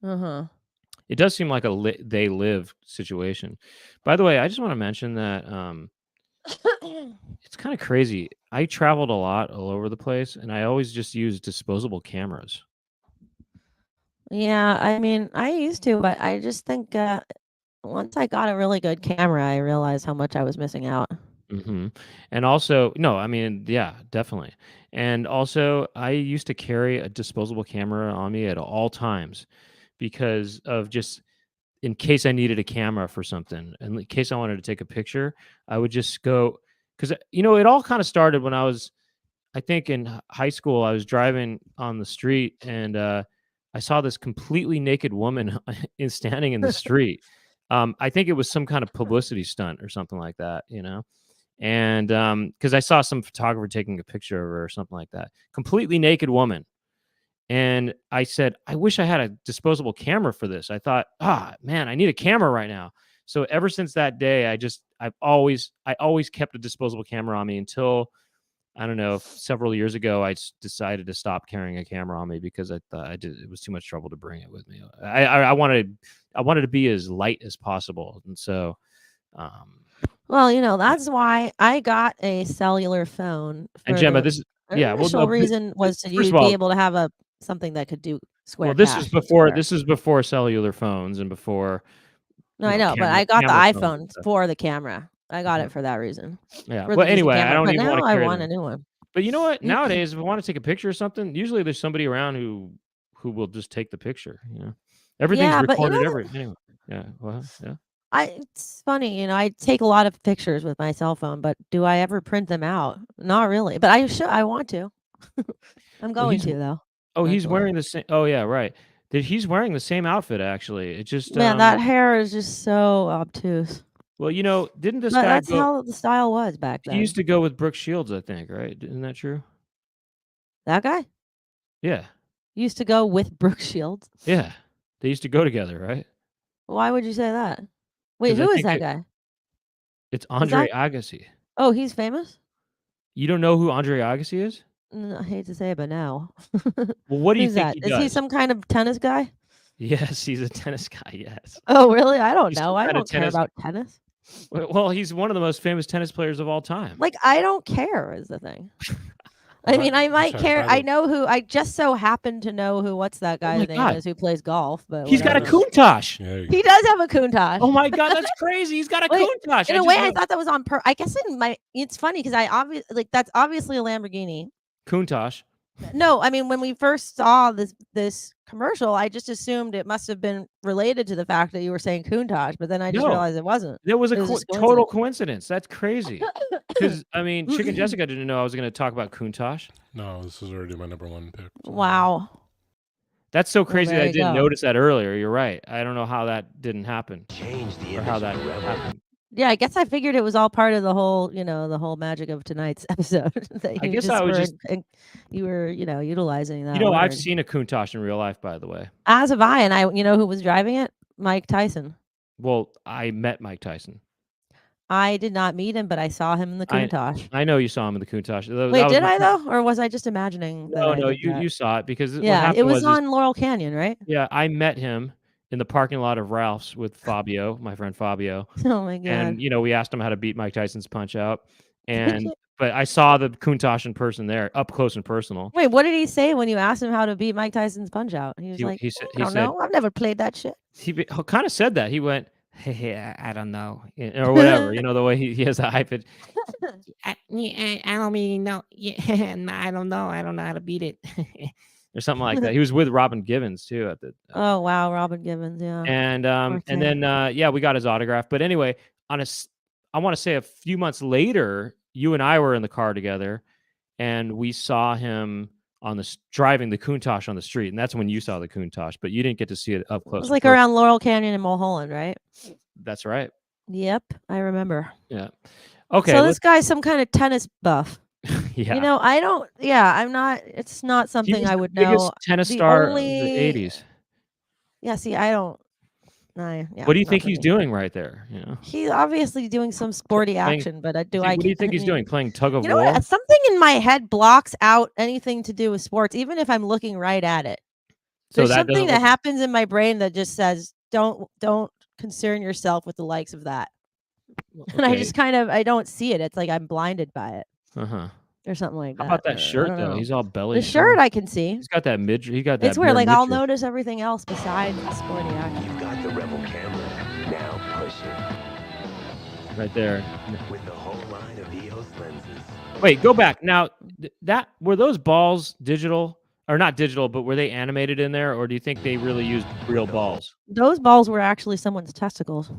it does seem like they live situation. By the way, I just want to mention that. It's kind of crazy. I traveled a lot all over the place, and I always just used disposable cameras. Yeah, I mean, I used to, but I just think once I got a really good camera, I realized how much I was missing out. And also, no, I mean, yeah, definitely. And also, I used to carry a disposable camera on me at all times because of just in case I needed a camera for something, and in case I wanted to take a picture, I would just go because it all kind of started when I think in high school. I was driving on the street and I saw this completely naked woman standing in the street. I think it was some kind of publicity stunt or something like that, and because I saw some photographer taking a picture of her or something like that, completely naked woman. And I said, I wish I had a disposable camera for this. I thought, man, I need a camera right now. So ever since that day, I always kept a disposable camera on me until, I don't know, several years ago, I decided to stop carrying a camera on me because I thought it was too much trouble to bring it with me. I wanted to be as light as possible. And so, well, that's why I got a cellular phone. And Gemma, the initial reason was to be able to have something that could do square. Well, this is before cellular phones and before. No, I know, but I got the iPhone for the camera. I got it for that reason. Yeah. Well, anyway, I don't even want to carry I want a new one. But you know what? Nowadays, if I want to take a picture or something, usually there's somebody around who will just take the picture. Everything's recorded. Anyway. Yeah. Well, yeah. It's funny, I take a lot of pictures with my cell phone, but do I ever print them out? Not really, but I want to. I'm going to though. Oh, he's wearing the same. Oh, yeah, right. He's wearing the same outfit actually. It just man, that hair is just so obtuse. Well, didn't this but guy? That's how the style was back then. He used to go with Brooke Shields, I think, right? Isn't that true? That guy? Yeah. Used to go with Brooke Shields? Yeah, they used to go together, right? Why would you say that? Wait, who is that guy? It's Andre Agassi. Oh, he's famous? You don't know who Andre Agassi is? I hate to say it, but no. Well, what do you think that? he does? Is he some kind of tennis guy? Yes, he's a tennis guy, yes. Oh, really? I don't know. I don't care about tennis. Well, he's one of the most famous tennis players of all time. Like, I don't care is the thing. I mean, I might care. I know who. I just so happen to know who. What's that guy's name is who plays golf? But he's got a Countach. Yeah, he does have a Countach. Oh my god, that's crazy! He's got a Countach. In a way, I thought that was on purpose. I guess it's funny because that's obviously a Lamborghini. Countach. No, I mean when we first saw this commercial, I just assumed it must have been related to the fact that you were saying Countach, but then I just realized it wasn't. There was a total coincidence. That's crazy. Because I mean, Chicken Jessica didn't know I was going to talk about Countach. No, this is already my number one pick. So. Wow, that's so crazy that I didn't notice that earlier. You're right. I don't know how that didn't happen. Change the or how that happened. Yeah, I guess I figured it was all part of the whole, the whole magic of tonight's episode. You were utilizing that. I've seen a Countach in real life, by the way. As have I, and who was driving it? Mike Tyson. Well, I met Mike Tyson. I did not meet him, but I saw him in the Countach. I know you saw him in the Countach. Wait, did I though, or was I just imagining? No, you saw it because it was on Laurel Canyon, right? Yeah, I met him in the parking lot of Ralph's with Fabio, my friend Fabio. Oh my god! And we asked him how to beat Mike Tyson's Punch Out, but I saw the Countach in person there, up close and personal. Wait, what did he say when you asked him how to beat Mike Tyson's Punch Out? He was like, "I don't know. I've never played that shit." He kind of said that. He went, "Hey, I don't know," or whatever. The way he has a high pitch. I don't really know. Yeah, I don't know. I don't know how to beat it. Or something like that. He was with Robin Givens too at the. Oh wow, Robin Givens, yeah. And then we got his autograph. But anyway, I want to say a few months later, you and I were in the car together, and we saw him driving the Countach on the street, and that's when you saw the Countach, but you didn't get to see it up close. It was like around Laurel Canyon and Mulholland, right? That's right. Yep, I remember. Yeah. Okay, So this guy's some kind of tennis buff. yeah. You know, I don't. Yeah, I'm not. It's not He something was I the would biggest know. tennis The star of the only. 80s. Yeah. See, I don't. Yeah. What do you not think for he's me. doing right there? You know, He's obviously doing some sporty playing. action, but What do you think he's doing? Playing tug of You know war? what? Something in my head blocks out anything to do with sports, even if I'm looking right at it. So There's that something doesn't that look. happens in my brain that just says, "Don't concern yourself with the likes of that." And I Okay. just I don't see it. It's like I'm blinded by it Uh-huh. or something like How that. about that I shirt don't though? know. He's all belly. The shirt I can see. He's got that midriff. He got that. It's where bare like I'll midriff. notice everything else besides the sporty action. You've got the Rebel camera. Now push it. Right there. With the whole line of EOS lenses. Wait, go back. Now, that were those balls digital or not digital, but were they animated in there, or do you think they really used real balls? Those balls were actually someone's testicles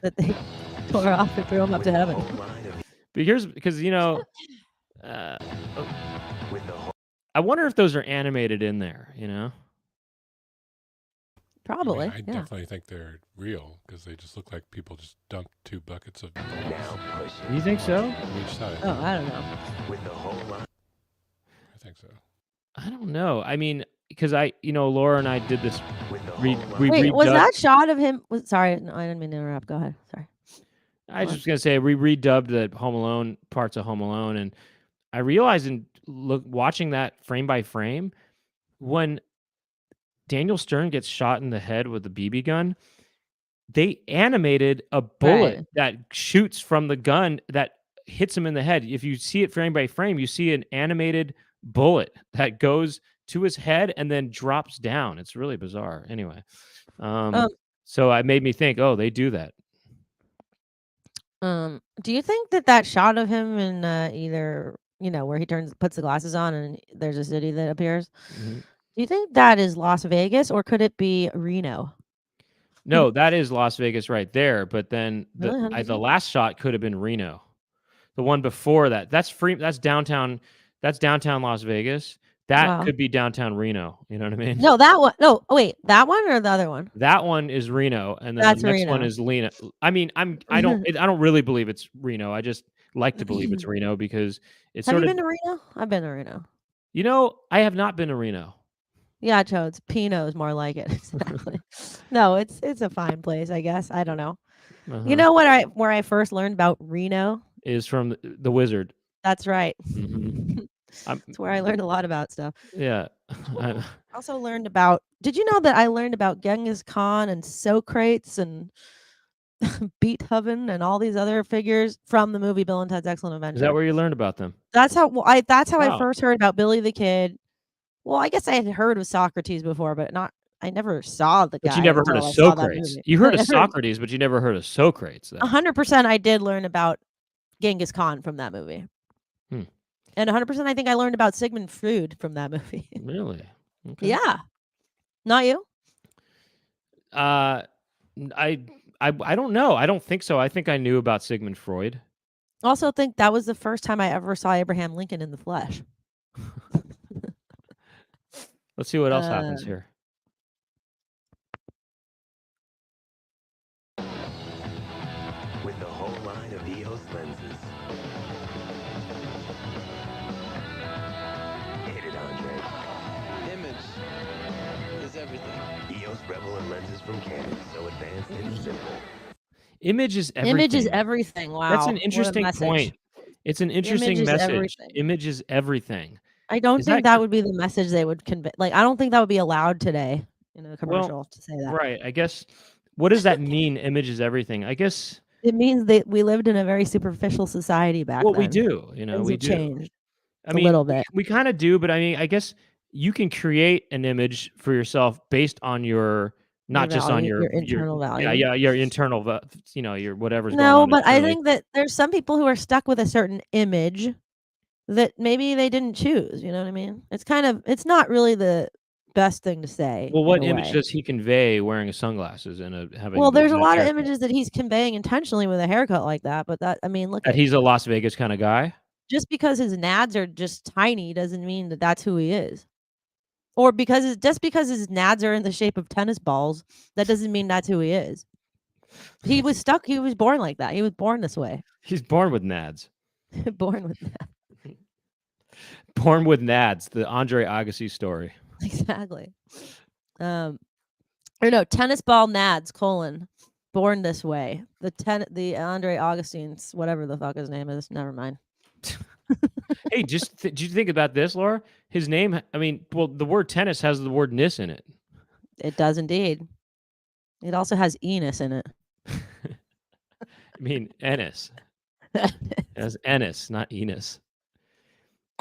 that they tore off and threw them up to heaven. Because you know, I wonder if those are animated in there. You know, Probably. I definitely think they're real because they just look like people just dumped 2 buckets of balls you think so? on each side. Oh, I don't know. With the whole line. I think so. I don't know. I mean, because Laura and I did this. We Wait, was redubbed- that shot of him? Sorry, no, I didn't mean to interrupt. Go ahead. Sorry. I was just gonna say we redubbed the Home Alone parts of Home Alone, and I realized in watching that frame by frame, when Daniel Stern gets shot in the head with the BB gun, they animated a bullet Right. that shoots from the gun that hits him in the head. If you see it frame by frame, you see an animated bullet that goes to his head and then drops down. It's really bizarre. Anyway, so it made me think, oh, they do that. Do you think that shot of him in either where he puts the glasses on and there's a city that appears? Mhm. Do you think that is Las Vegas or could it be Reno? No, that is Las Vegas right there. But then Really? the last shot could have been Reno. The one before that, that's downtown. That's downtown Las Vegas. That Wow. could be downtown Reno. You know what I mean? No, that one. No, wait, that one or the other one? That one is Reno, and then That's the next one Reno. is Lena. I mean, I don't really believe it's Reno. I just like to believe it's Reno because it's Have sort you of. been to Reno? I've been to Reno. You know, I have not been to Reno. Yeah, Toads. Pinot is more like it. Exactly. No, it's a fine place, I guess. I don't know. You know what? Where I first learned about Reno is from the Wizard. That's right. Mhm. That's where I learned a lot about stuff. Yeah. I also learned about. Did you know that I learned about Genghis Khan and Socrates and Beethoven and all these other figures from the movie Bill and Ted's Excellent Adventure? Is that where you learned about them? That's how. I Wow. first heard about Billy the Kid. Well, I guess I had heard of Socrates before, but I never saw the guy. But you never heard of until I saw that Socrates. movie. You heard of Socrates, but you never heard of Socrates. Though. 100%, I did learn about Genghis Khan from that movie. Hmm. And 100%, I think I learned about Sigmund Freud from that movie. Really? Okay. Yeah. Not you? I don't know. I don't think so. I think I knew about Sigmund Freud. Also think that was the first time I ever saw Abraham Lincoln in the flesh. Let's see what else happens here. With the whole line of EOS lenses. Hit it, Andre. Image is everything. EOS Rebel and lenses from Canon, so advanced and simple. Image is everything. Image is everything. Wow. That's an what a interesting message. point. It's an interesting Image is message. everything. Image is everything. I don't Is think that- that would be the message they would convey. Like, I don't think that would be allowed today in a commercial to say that. Right. I guess. What does that mean? Image is everything. I guess. It means that we lived in a very superficial society back Well, then. we do. You know, Things we have do. changed I a mean, little bit. we kind of do, but I mean, I guess you can create an image for yourself based on your, not just on value, your internal value. Yeah, your internal, your whatever's going No, on. but I internally. think that there's some people who are stuck with a certain image that maybe they didn't choose. You know what I mean? It's not really the best thing to say. Well, what in a image way. does he convey wearing sunglasses and having? Well, there's a that lot of haircut? images that he's conveying intentionally with a haircut like that. But look, That he's a Las Vegas kind of guy. just because his nads are just tiny doesn't mean that that's who he is. Or just because his nads are in the shape of tennis balls, that doesn't mean that's who he is. He was stuck. He was born like that. He was born this way. He's born with nads. Born with that. Born with nads. The Andre Agassi story. Exactly. Or no, tennis ball nads, born this way. The Andre Augustine's, whatever the fuck his name is. Never mind. Hey, did you think about this, Laura? His name, I mean, well, the word tennis has the word "ness" in it. It does indeed. It also has Enos in it. I mean, Ennis. It has Ennis, not Enos.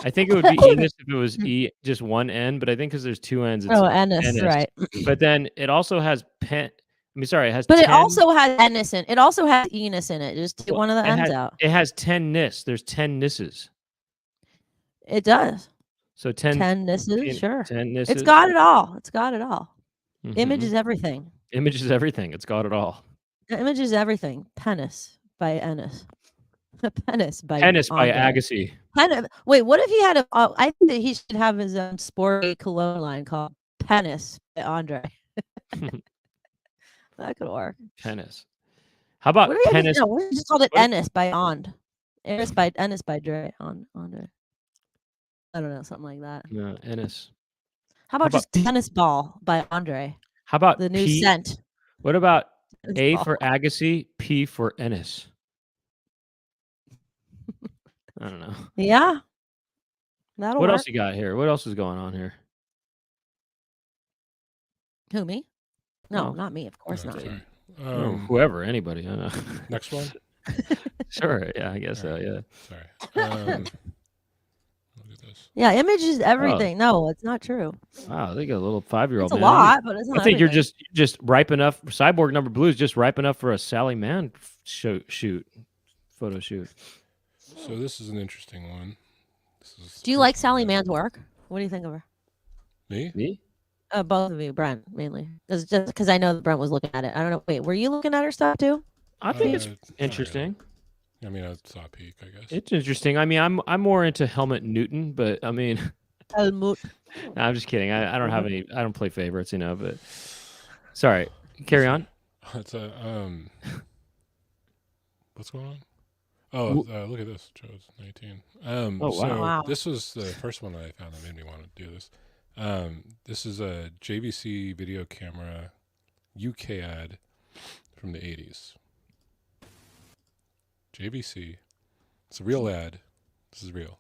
I think it would be Enos if it was just one N, but I think because there's two N's, it's Ennis, right. But then it also has it has But 10, it also has Ennis in it. It also has Enos in it. Just take one of the N's out. It has 10 nis. There's 10 nisses. It does. So 10 nisses, sure. 10 nisses. It's got it all. It's got it all. Mhm. Image is everything. Image is everything. It's got it all. Image is everything. Penis by Ennis. Penis by Andre. Agassi. Agassi. Wait, what if he had a? I think that he should have his own sporty cologne line called Penis by Andre. That could work. Penis. How about tennis? What if he just called it Ennis by Ond? Ennis by Dre Andre. I don't know, something like that. No, Ennis. How about just tennis ball by Andre? How about the new P? scent? What about Tennis A ball. for Agassi, P for Ennis? I don't know. Yeah. That'll What work. else you got here? What else is going on here? Who, me? No, Oh. not me. Of course No, not. sorry. Whoever, anybody. I don't know. Next one. Sure. Yeah, I guess so. Alright. Yeah. Sorry. Look at this. Yeah, image is everything. No, it's not true. Wow, they got a little 5-year-old. It's a man. lot, but it's not I think you're everything. just ripe enough. Cyborg Number Blue is just ripe enough for a Sally Mann photo shoot. So this is an interesting one. Do you like Sally Mann's work? What do you think of her? Me? Both of you, Brent, mainly. Just because I know that Brent was looking at it. I don't know. Wait, were you looking at her stuff too? I think it's not interesting. really. I mean, I saw a peek, I guess. It's interesting. I mean, I'm more into Helmut Newton, but I mean, Helmut. no, I'm just kidding. I don't have any. I don't play favorites, you know. But sorry, carry on. It's a what's going on? Oh, look at this. Joe's 19. Oh, wow. So Wow. this was the first one that I found that made me want to do this. This is a JVC video camera UK ad from the 80s. JVC. It's a real ad. This is real.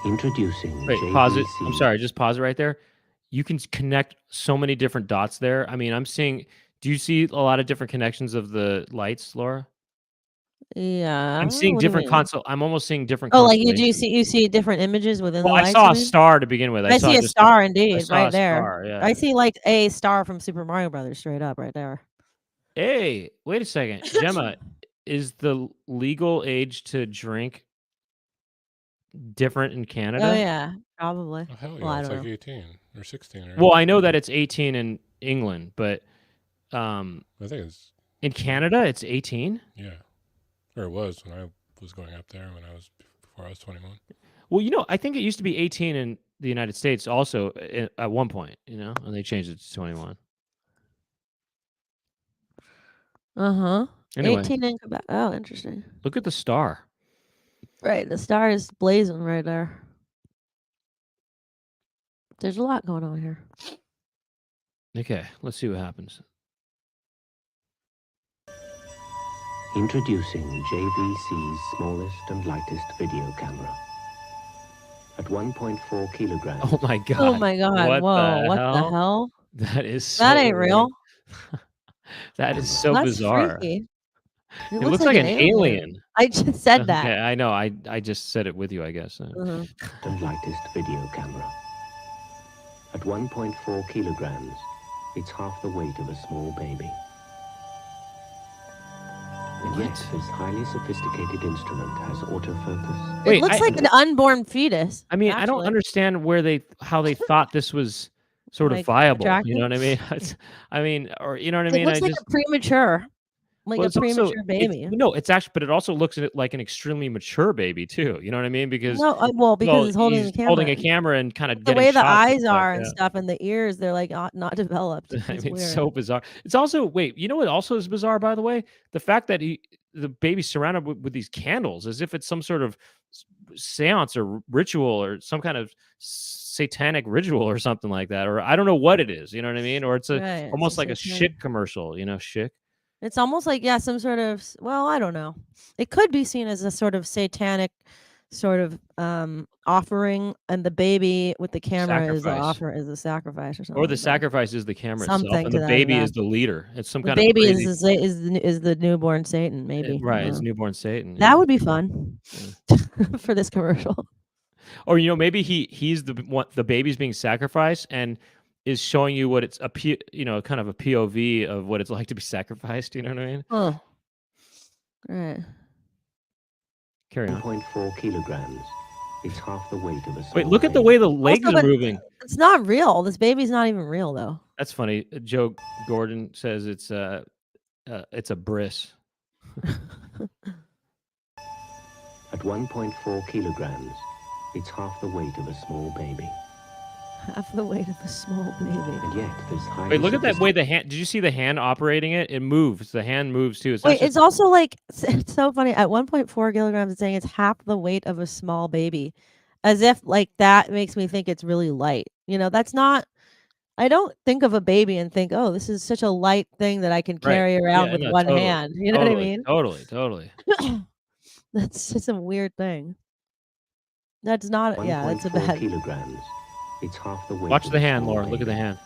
Introducing Wait, JVC. pause it. I'm sorry, just pause it right there. You can connect so many different dots there. I mean, I'm seeing. Do you see a lot of different connections of the lights, Laura? Yeah. I'm seeing what do you different mean? console. I'm almost seeing different. Oh, like you constellations. see different images within Well, the I lights, saw you a mean? star to begin with. I saw see a just star I indeed, saw right a there. star, yeah. I see like a star from Super Mario Brothers straight up right there. Hey, wait a second, Gemma. Is the legal age to drink different in Canada? Oh yeah, probably. Oh, hell yeah. Well, I It's don't like know. 18 or 16. Or Well, I know that it's 18 in England, but I think it's, in Canada it's 18. yeah. Or it was when I was going up there before I was 21. Well, you know, I think it used to be 18 in the United States also at one point, you know, and they changed it to 21. Anyway, 18 in Quebec. Oh, interesting. look at the star. Right, the star is blazing right there. There's a lot going on here. Okay, let's see what happens. Introducing JVC's smallest and lightest video camera. At 1.4 kilograms. Oh my god. Oh my god! Whoa! What the hell? That is so That ain't real. That is so That's bizarre. freaky. It looks like an alien. I just said that. Okay, I know. I just said it with you, I guess. Mhm. And lightest video camera. At 1.4 kilograms, it's half the weight of a small baby. And yet, this highly sophisticated instrument has autofocus. Wait, It looks like an unborn fetus. I mean, I don't actually. understand how they thought this was sort of Like, viable. attractive? You know what I mean? I mean, or you know what I It mean? looks like a premature. like Well, a it's also premature baby. no, it's actually, but it also looks at it like an extremely mature baby too. You know what I mean? Because No, well, because it's holding he's the holding camera. a camera and kind of The getting way the shots and eyes stuff. are and Yeah. stuff, and the ears, they're like not developed. I It's mean, weird. it's so bizarre. It's also wait, you know what also is bizarre, by the way? The fact that the baby's surrounded with these candles as if it's some sort of seance or ritual or some kind of satanic ritual or something like that. Or I don't know what it is, you know what I mean? Or it's Right, it's almost a like a satanic. Schick commercial, you know, Schick. It's almost like, yeah, some sort of, well, I don't know. It could be seen as a sort of satanic sort of offering, and the baby with the camera is Sacrifice. a sacrifice or something Or the like that. sacrifice is the camera itself, Something and to the that baby is effect. the leader. It's some The kind of baby crazy is the newborn Satan, maybe. right, it's newborn Satan. Yeah. That would be fun for this commercial. Or maybe he's the baby's being sacrificed and is showing you what it's kind of a POV of what it's like to be sacrificed. You know what I mean? Oh, right. Carry on. 1.4 kilograms. It's half the weight of a small Wait, look at the baby. way the legs Also, are but moving. it's not real. This baby's not even real, though. That's funny. Joe Gordon says it's a bris. At 1.4 kilograms, it's half the weight of a small baby. Half the weight of a small baby. And yet, this highly Wait, look at that way the hand. Did you see the hand operating it? It moves. The hand moves too. It's not Wait, it's also like, it's so funny. At 1.4 kilograms, it's saying it's half the weight of a small baby, as if like that makes me think it's really light. That's not. I don't think of a baby and think, oh, this is such a light thing that I can right. carry around Yeah, with no, one totally, hand. You know what I mean? Totally. That's just a weird thing. That's not. Yeah, that's a 1.4 bad. kilograms. It's half the weight. Watch of the a hand, small Laura. Look at the baby. hand.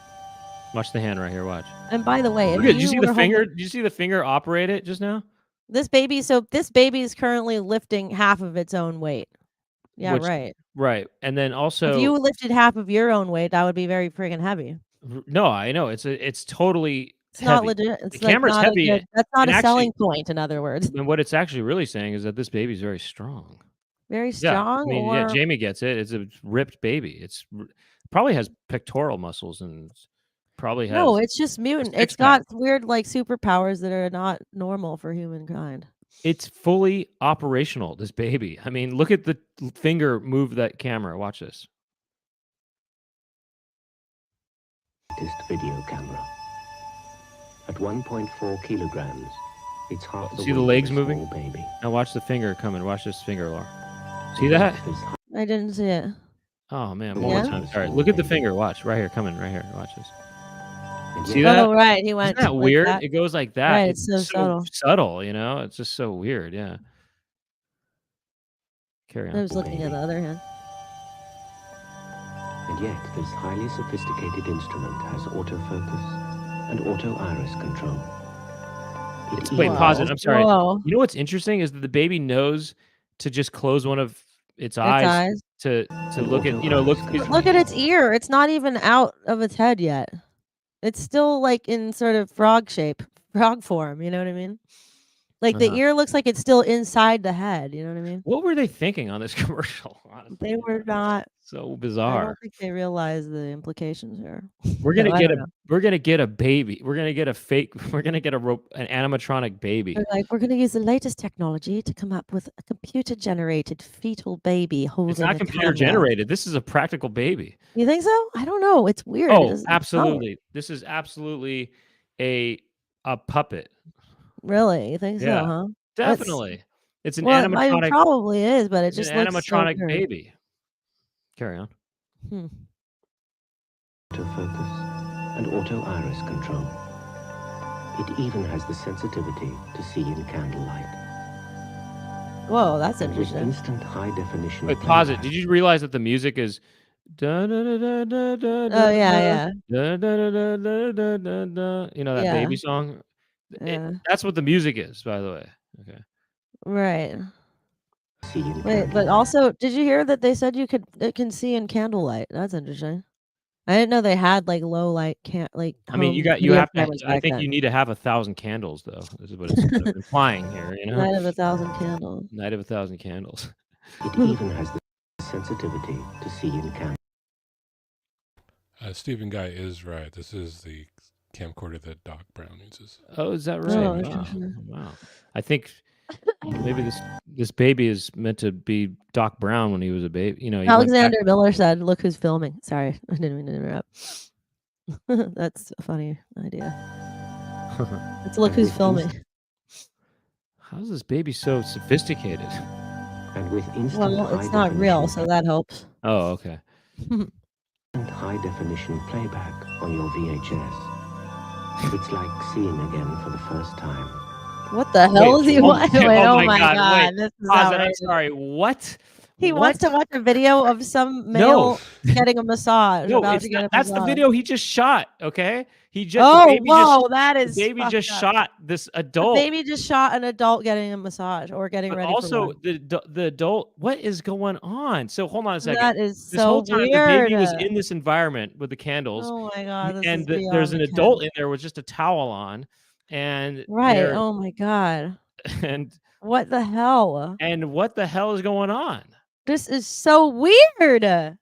Watch the hand right here. Watch. And by the way, Look if at. Did you see the were finger? holding Did you see the finger operate it just now? this baby, this baby is currently lifting half of its own weight. Yeah, Which, right. right, and then also If you lifted half of your own weight, that would be very friggin' heavy. no, I know it's totally It's heavy. not legit. It's The like camera's not heavy, a good. That's not and a actually, selling point. In other words, and what it's actually really saying is that this baby's very strong. very Yeah, strong. I mean, or Jamie gets it. It's a ripped baby. It's probably has pectoral muscles and probably has no, it's just mutant. It's six-pack. got weird like superpowers that are not normal for humankind. It's fully operational. This baby. I mean, look at the finger move that camera. Watch this. Latest video camera. At 1.4 kilograms, it's half the See weight the legs of a moving? small baby. Now watch the finger coming. Watch this finger, Laura. See that? This I didn't see it. Oh man, Yeah. one more time. All right, look at the finger. Watch right here, coming right here. Watch this. and See yet that? Oh, right. He went. Isn't that like weird? that. It goes like that. Right, it's so subtle. You know? It's just so weird. Yeah. Carry I on. was looking at the other hand. And yet, this highly sophisticated instrument has autofocus and auto iris control. Wait, pause it. I'm sorry. Whoa. You know what's interesting is that the baby knows to just close one of its eyes to look at, look. But look at its ear. It's not even out of its head yet. It's still like in sort of frog form. You know what I mean? Like the ear looks like it's still inside the head. You know what I mean? What were they thinking on this commercial? Honestly? They were not. So I bizarre. don't think they realize the implications here. We're gonna No, I get don't a know. we're gonna get a baby. We're gonna get a fake. We're gonna get an animatronic baby. They're like, we're going to use the latest technology to come up with a computer-generated fetal baby holding It's not a computer camera. generated. This is a practical baby. You think so? I don't know. It's weird. It Oh, doesn't- absolutely. This is absolutely a puppet. Really? You think Yeah. so, huh? Definitely. It's an Well, it animatronic. probably is, but it It's just an looks so animatronic weird. baby. Carry on. Autofocus and auto iris control. It even has the sensitivity to see in candlelight. Whoa, that's And with interesting. instant high definition. Wait, pause it. Did you realize that the music is da da da da da da Oh, yeah. da da da da da da da da, that Yeah. baby song? Yeah. That's what the music is, by the way. Okay. Right. See in Wait, candlelight. but also, did you hear that they said it can see in candlelight? That's interesting. I didn't know they had like low light I mean, you home have video to. cameras I back think then. you need to have 1,000 candles, though. This is what it's kind of implying here. Night of 1,000 candles. Night of 1,000 candles. It even has the sensitivity to see in candlelight. Stephen Guy is right. This is the camcorder that Doc Brown uses. Oh, is that right? Oh, Wow. interesting. Wow. I think maybe this baby is meant to be Doc Brown when he was a baby. You know, he went back. Alexander Miller said, "Look who's filming." Sorry, I didn't mean to interrupt. That's a funny idea. Let's look And who's with filming. How's this baby so sophisticated? And with instant Well, high it's not real, definition so that helps. Oh, okay. and high definition playback on your VHS. It's like seeing again for the first time. What the hell is he oh, watching? oh Oh my my God, god, wait. this is Pause it. I'm outrageous. sorry. What? He wants to watch a video of some male getting a massage. No, about it's to get not, a that's the massage. video he just shot. Okay, he just Oh, the baby whoa, that just is the baby fucked just up. shot this The adult. baby just shot an adult getting a massage or getting But ready for also one. the adult. What is going on? So hold on a second. That is This so whole time weird. the baby was in this environment with the candles, Oh my god, this and is beyond there's an the adult ken. in there with just a towel on, and Right. they're Oh my god. and What the hell? and what the hell is going on? This is so weird and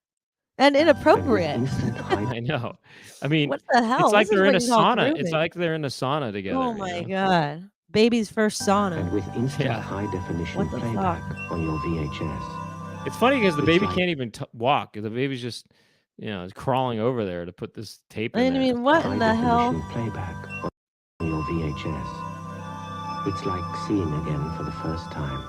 And with inappropriate. instant high I know. I mean, What the hell? it's like This is they're in a what you call sauna. It's grooming. like they're in a sauna together. Oh you my know? god. Baby's first sauna. and with instant Yeah. high definition What the playback fuck? on your VHS. It's funny because the It's baby like- can't even walk. The baby's just, crawling over there to put this tape I in there. mean, what in the high hell? definition playback on your VHS. It's like seeing again for the first time.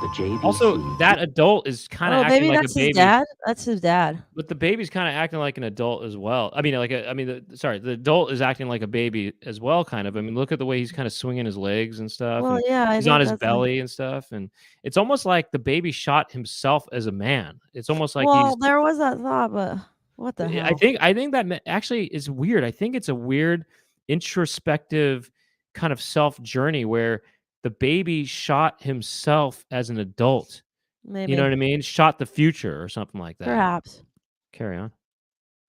The JVC. Also, that adult is kind of Oh, acting maybe like that's a baby. his dad. That's his dad. But the baby's kind of acting like an adult as well. I mean, the adult is acting like a baby as well, kind of. I mean, look at the way he's kind of swinging his legs and stuff. Well, and yeah, I he's think on his that's belly and stuff, and it's almost like the baby shot himself as a man. It's almost like well, he's. there was that thought, but what the hell? I think that actually is weird. I think it's a weird introspective kind of self journey where the baby shot himself as an adult. Maybe. You know what I mean? Shot the future or something like that. Perhaps. Carry on.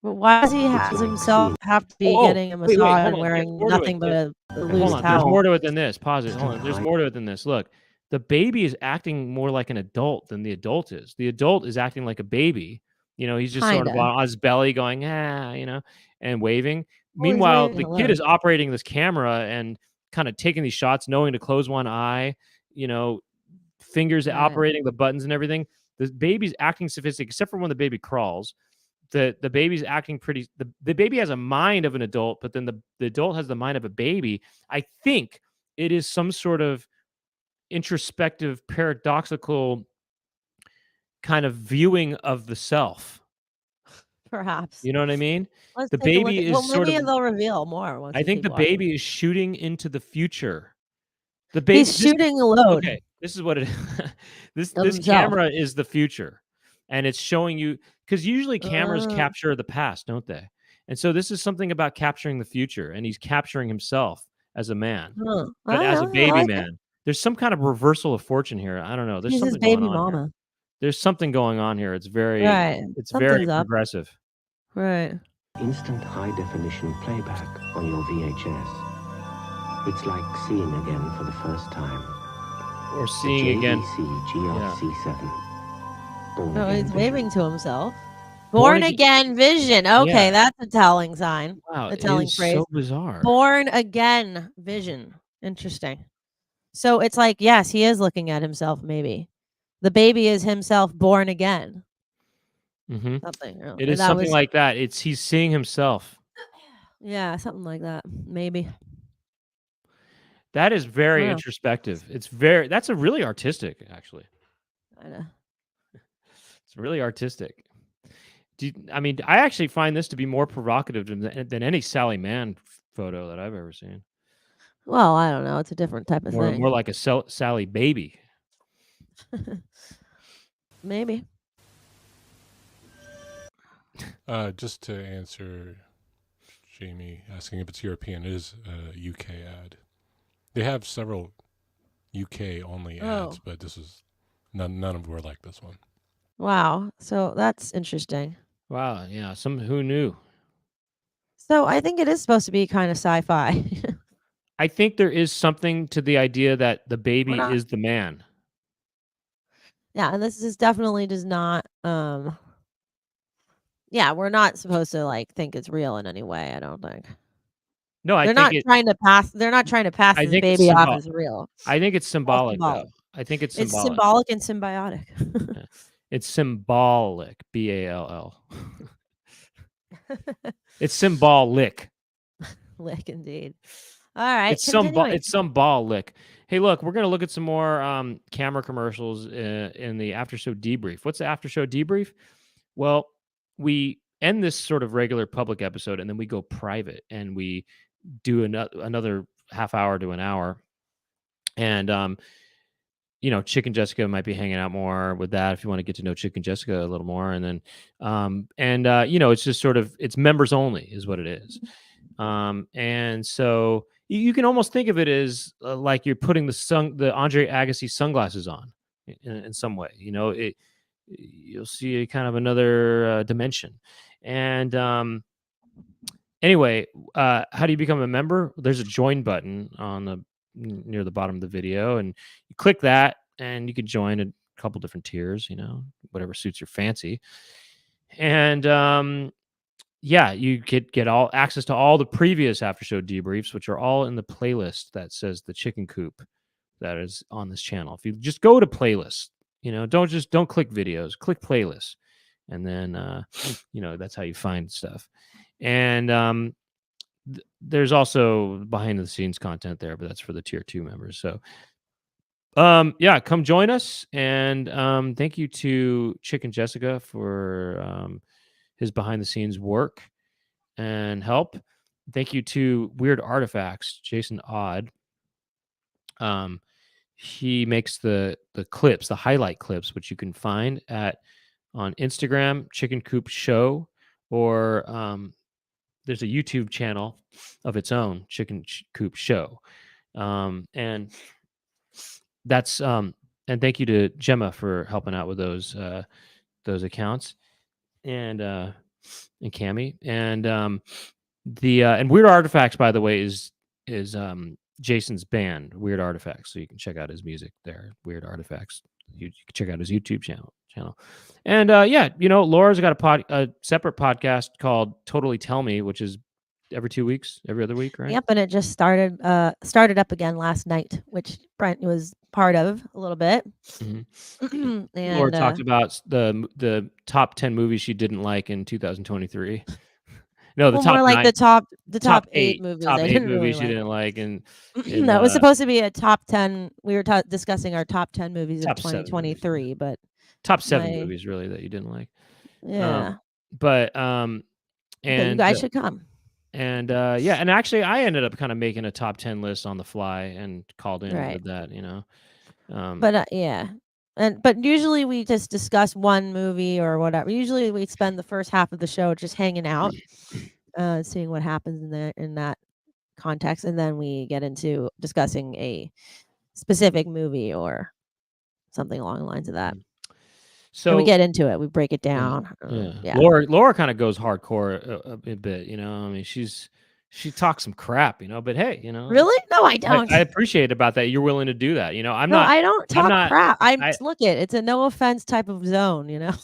But why does he It's has like himself have to be Oh, getting a wait, massage hold and on. wearing There's more to it. nothing but a Hold loose on. There's towel? more to it than this. Pause it. Hold on. There's more to it than this. Look, the baby is acting more like an adult than the adult is. The adult is acting like a baby. He's just sort of Kinda. on his belly going, and waving. Oh, he's Meanwhile, waving the hello. kid is operating this camera and kind of taking these shots, knowing to close one eye, fingers Right. operating the buttons and everything. The baby's acting sophisticated, except for when the baby crawls. The baby's acting pretty. The baby has a mind of an adult, but then the adult has the mind of a baby. I think it is some sort of introspective, paradoxical kind of viewing of the self. Perhaps. You know what I mean? Let's The take a look baby at- is well, sort maybe of. they'll reveal more once I we think keep the watching. baby is shooting into the future. The baby. He's shooting a load. Okay, this is what it. this Of this himself. camera is the future, and it's showing you because usually cameras capture the past, don't they? And so this is something about capturing the future, and he's capturing himself as a man, Huh. but I as a know, I baby like it. man. There's some kind of reversal of fortune here. I don't know. There's He's his something going baby on here. mama. There's something going on here. It's very, Right. it's very Something's up. progressive. Right. Instant high definition playback on your VHS. It's like seeing again for the first time. Or The seeing again. JVC GRC7. Born Oh, Again he's Vision. waving to himself. Born Born again vision. Okay, Yeah. that's a telling sign. Wow, A it telling is phrase. so bizarre. Born again vision. Interesting. So it's like, yes, he is looking at himself, maybe. The baby is himself born again. hmm Something. It is something like that. He's seeing himself. Yeah, something like that. Maybe. That is very Wow. introspective. That's a really artistic, actually. Kinda. It's really artistic. I actually find this to be more provocative than any Sally Mann photo that I've ever seen. Well, I don't know. It's a different type of thing. More like a Sally baby. Maybe. Just to answer Jamie asking if it's European, it is a UK ad. They have several UK only ads, Oh. but this is none of them were like this one. Wow. So that's interesting. Wow, yeah. Who knew? So I think it is supposed to be kind of sci-fi. I think there is something to the idea that the baby not- is the man. Yeah, and this is definitely does not yeah, we're not supposed to like think it's real in any way, I don't think. No, I They're think not it. trying to pass. They're not trying to pass I this think it's baby off as real. I think it's All symbolic though. symbolic. I think it's It's symbolic. symbolic and symbiotic. Yeah. It's symbolic. BALL. It's symbolic. Lick indeed. All right, It's continuing. it's symbolic. Hey, look, we're gonna look at some more camera commercials in the after show debrief. What's the after show debrief? Well, we end this sort of regular public episode, and then we go private, and we do another half hour to an hour, and Chicken Jessica might be hanging out more with that if you want to get to know Chicken Jessica a little more, and then it's just sort of it's members only is what it is. And so you can almost think of it as like you're putting the Andre Agassi sunglasses on in some way. You'll see a kind of another dimension. And anyway, how do you become a member? There's a join button on near the bottom of the video, and you click that, and you can join a couple different tiers. Whatever suits your fancy. And you get all access to all the previous after show debriefs, which are all in the playlist that says the Chicken Coop that is on this channel. If you just go to playlist, don't click videos, click playlists, and then that's how you find stuff. And there's also behind the scenes content there, but that's for the tier 2 members. So come join us, and thank you to Chicken Jessica for his behind the scenes work and help. Thank you to Weird Artifacts, Jason Odd. He makes the clips, the highlight clips, which you can find on Instagram, Chicken Coop Show, or there's a YouTube channel of its own, Chicken Coop Show. And that's and thank you to Gemma for helping out with those accounts. And Cammy, and and Weird Artifacts, by the way, is Jason's band, Weird Artifacts. So you can check out his music there, Weird Artifacts. You can check out his YouTube channel. And Laura's got a separate podcast called Totally Tell Me, which is every 2 weeks, every other week, right? Yep, and it just started up again last night, which Brent was part of a little bit. Mm-hmm. And Laura talked about the top 10 movies she didn't like in 2023. No, the top more like 9, the top 8 movies. Top I 8 didn't movies really you didn't like, and no, it was supposed to be a top 10. We were discussing our top 10 movies of 2023, movies, but top 7 movies really that you didn't like. Yeah, but you guys should come. And and actually, I ended up kind of making a top 10 list on the fly and called in with that, But usually we just discuss one movie or whatever. Usually we spend the first half of the show just hanging out, seeing what happens in that context, and then we get into discussing a specific movie or something along the lines of that. So we get into it. We break it down. Yeah. Laura kind of goes hardcore a bit. I mean, she talks some crap. But hey, Really? No, I don't. I appreciate about that. You're willing to do that. I'm not. I don't talk crap. It's a no offense type of zone.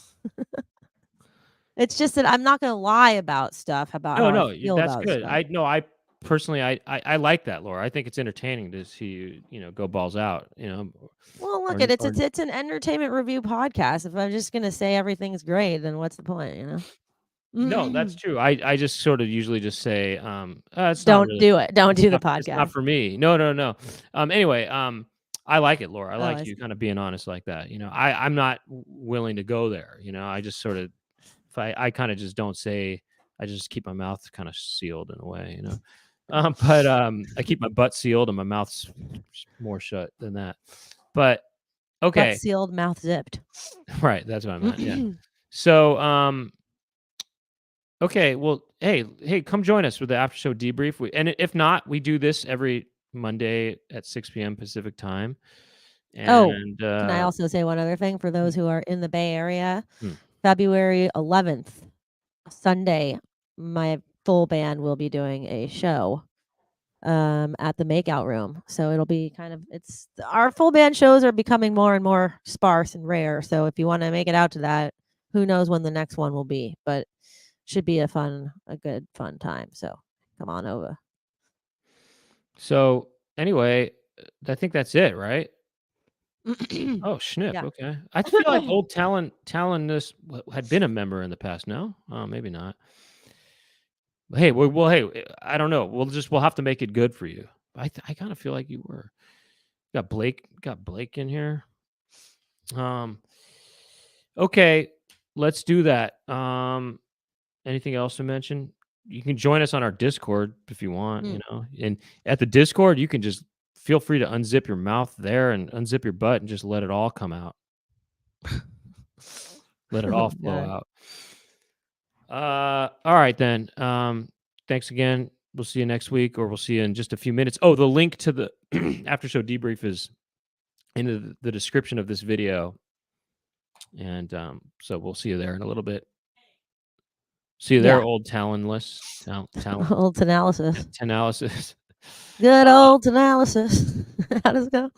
It's just that I'm not going to lie about stuff about how I feel that's about good. stuff. I personally, I like that, Laura. I think it's entertaining to see you, go balls out. Well, look, it's an entertainment review podcast. If I'm just going to say everything's great, then what's the point? No, that's true. I just sort of usually just say, don't do it. Don't do the podcast. It's not for me. No. Anyway, I like it, Laura. I like you kind of being honest like that. I'm not willing to go there. I just sort of, if I kind of just don't say, I just keep my mouth kind of sealed in a way, but I keep my butt sealed and my mouth's more shut than that. But okay. Butt sealed, mouth zipped. Right. That's what I meant. Yeah. So, okay, well, hey, come join us for the after show debrief. And if not, we do this every Monday at 6 p.m. Pacific time. And can I also say one other thing for those who are in the Bay Area? February 11th, Sunday, my full band will be doing a show at the Makeout Room. So it'll be our full band shows are becoming more and more sparse and rare. So if you want to make it out to that, who knows when the next one will be, but should be a good fun time. So come on over. So anyway, I think that's it, right? Oh, Schnip. Yeah. Okay. I feel like old Talon had been a member in the past. No, maybe not. Hey, well, hey, I don't know. We'll have to make it good for you. I kind of feel like you were. Got Blake in here. Okay, let's do that. Anything else to mention? You can join us on our Discord if you want, you know. And at the Discord, you can just feel free to unzip your mouth there and unzip your butt and just let it all come out. Let it all flow God. out. All right then. Thanks again. We'll see you next week, or we'll see you in just a few minutes. Oh, the link to the after show debrief is in the description of this video. And so we'll see you there in a little bit. See you there, Yeah. old Talonless. Old analysis. Analysis. Good old analysis. How does it go?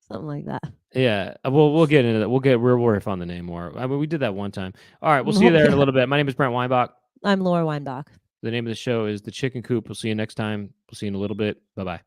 Something like that. Yeah, we'll get into that. We'll work on the name more. I mean, we did that one time. All right, we'll see you there in a little bit. My name is Brent Weinbach. I'm Laura Weinbach. The name of the show is The Chicken Coop. We'll see you next time. We'll see you in a little bit. Bye-bye.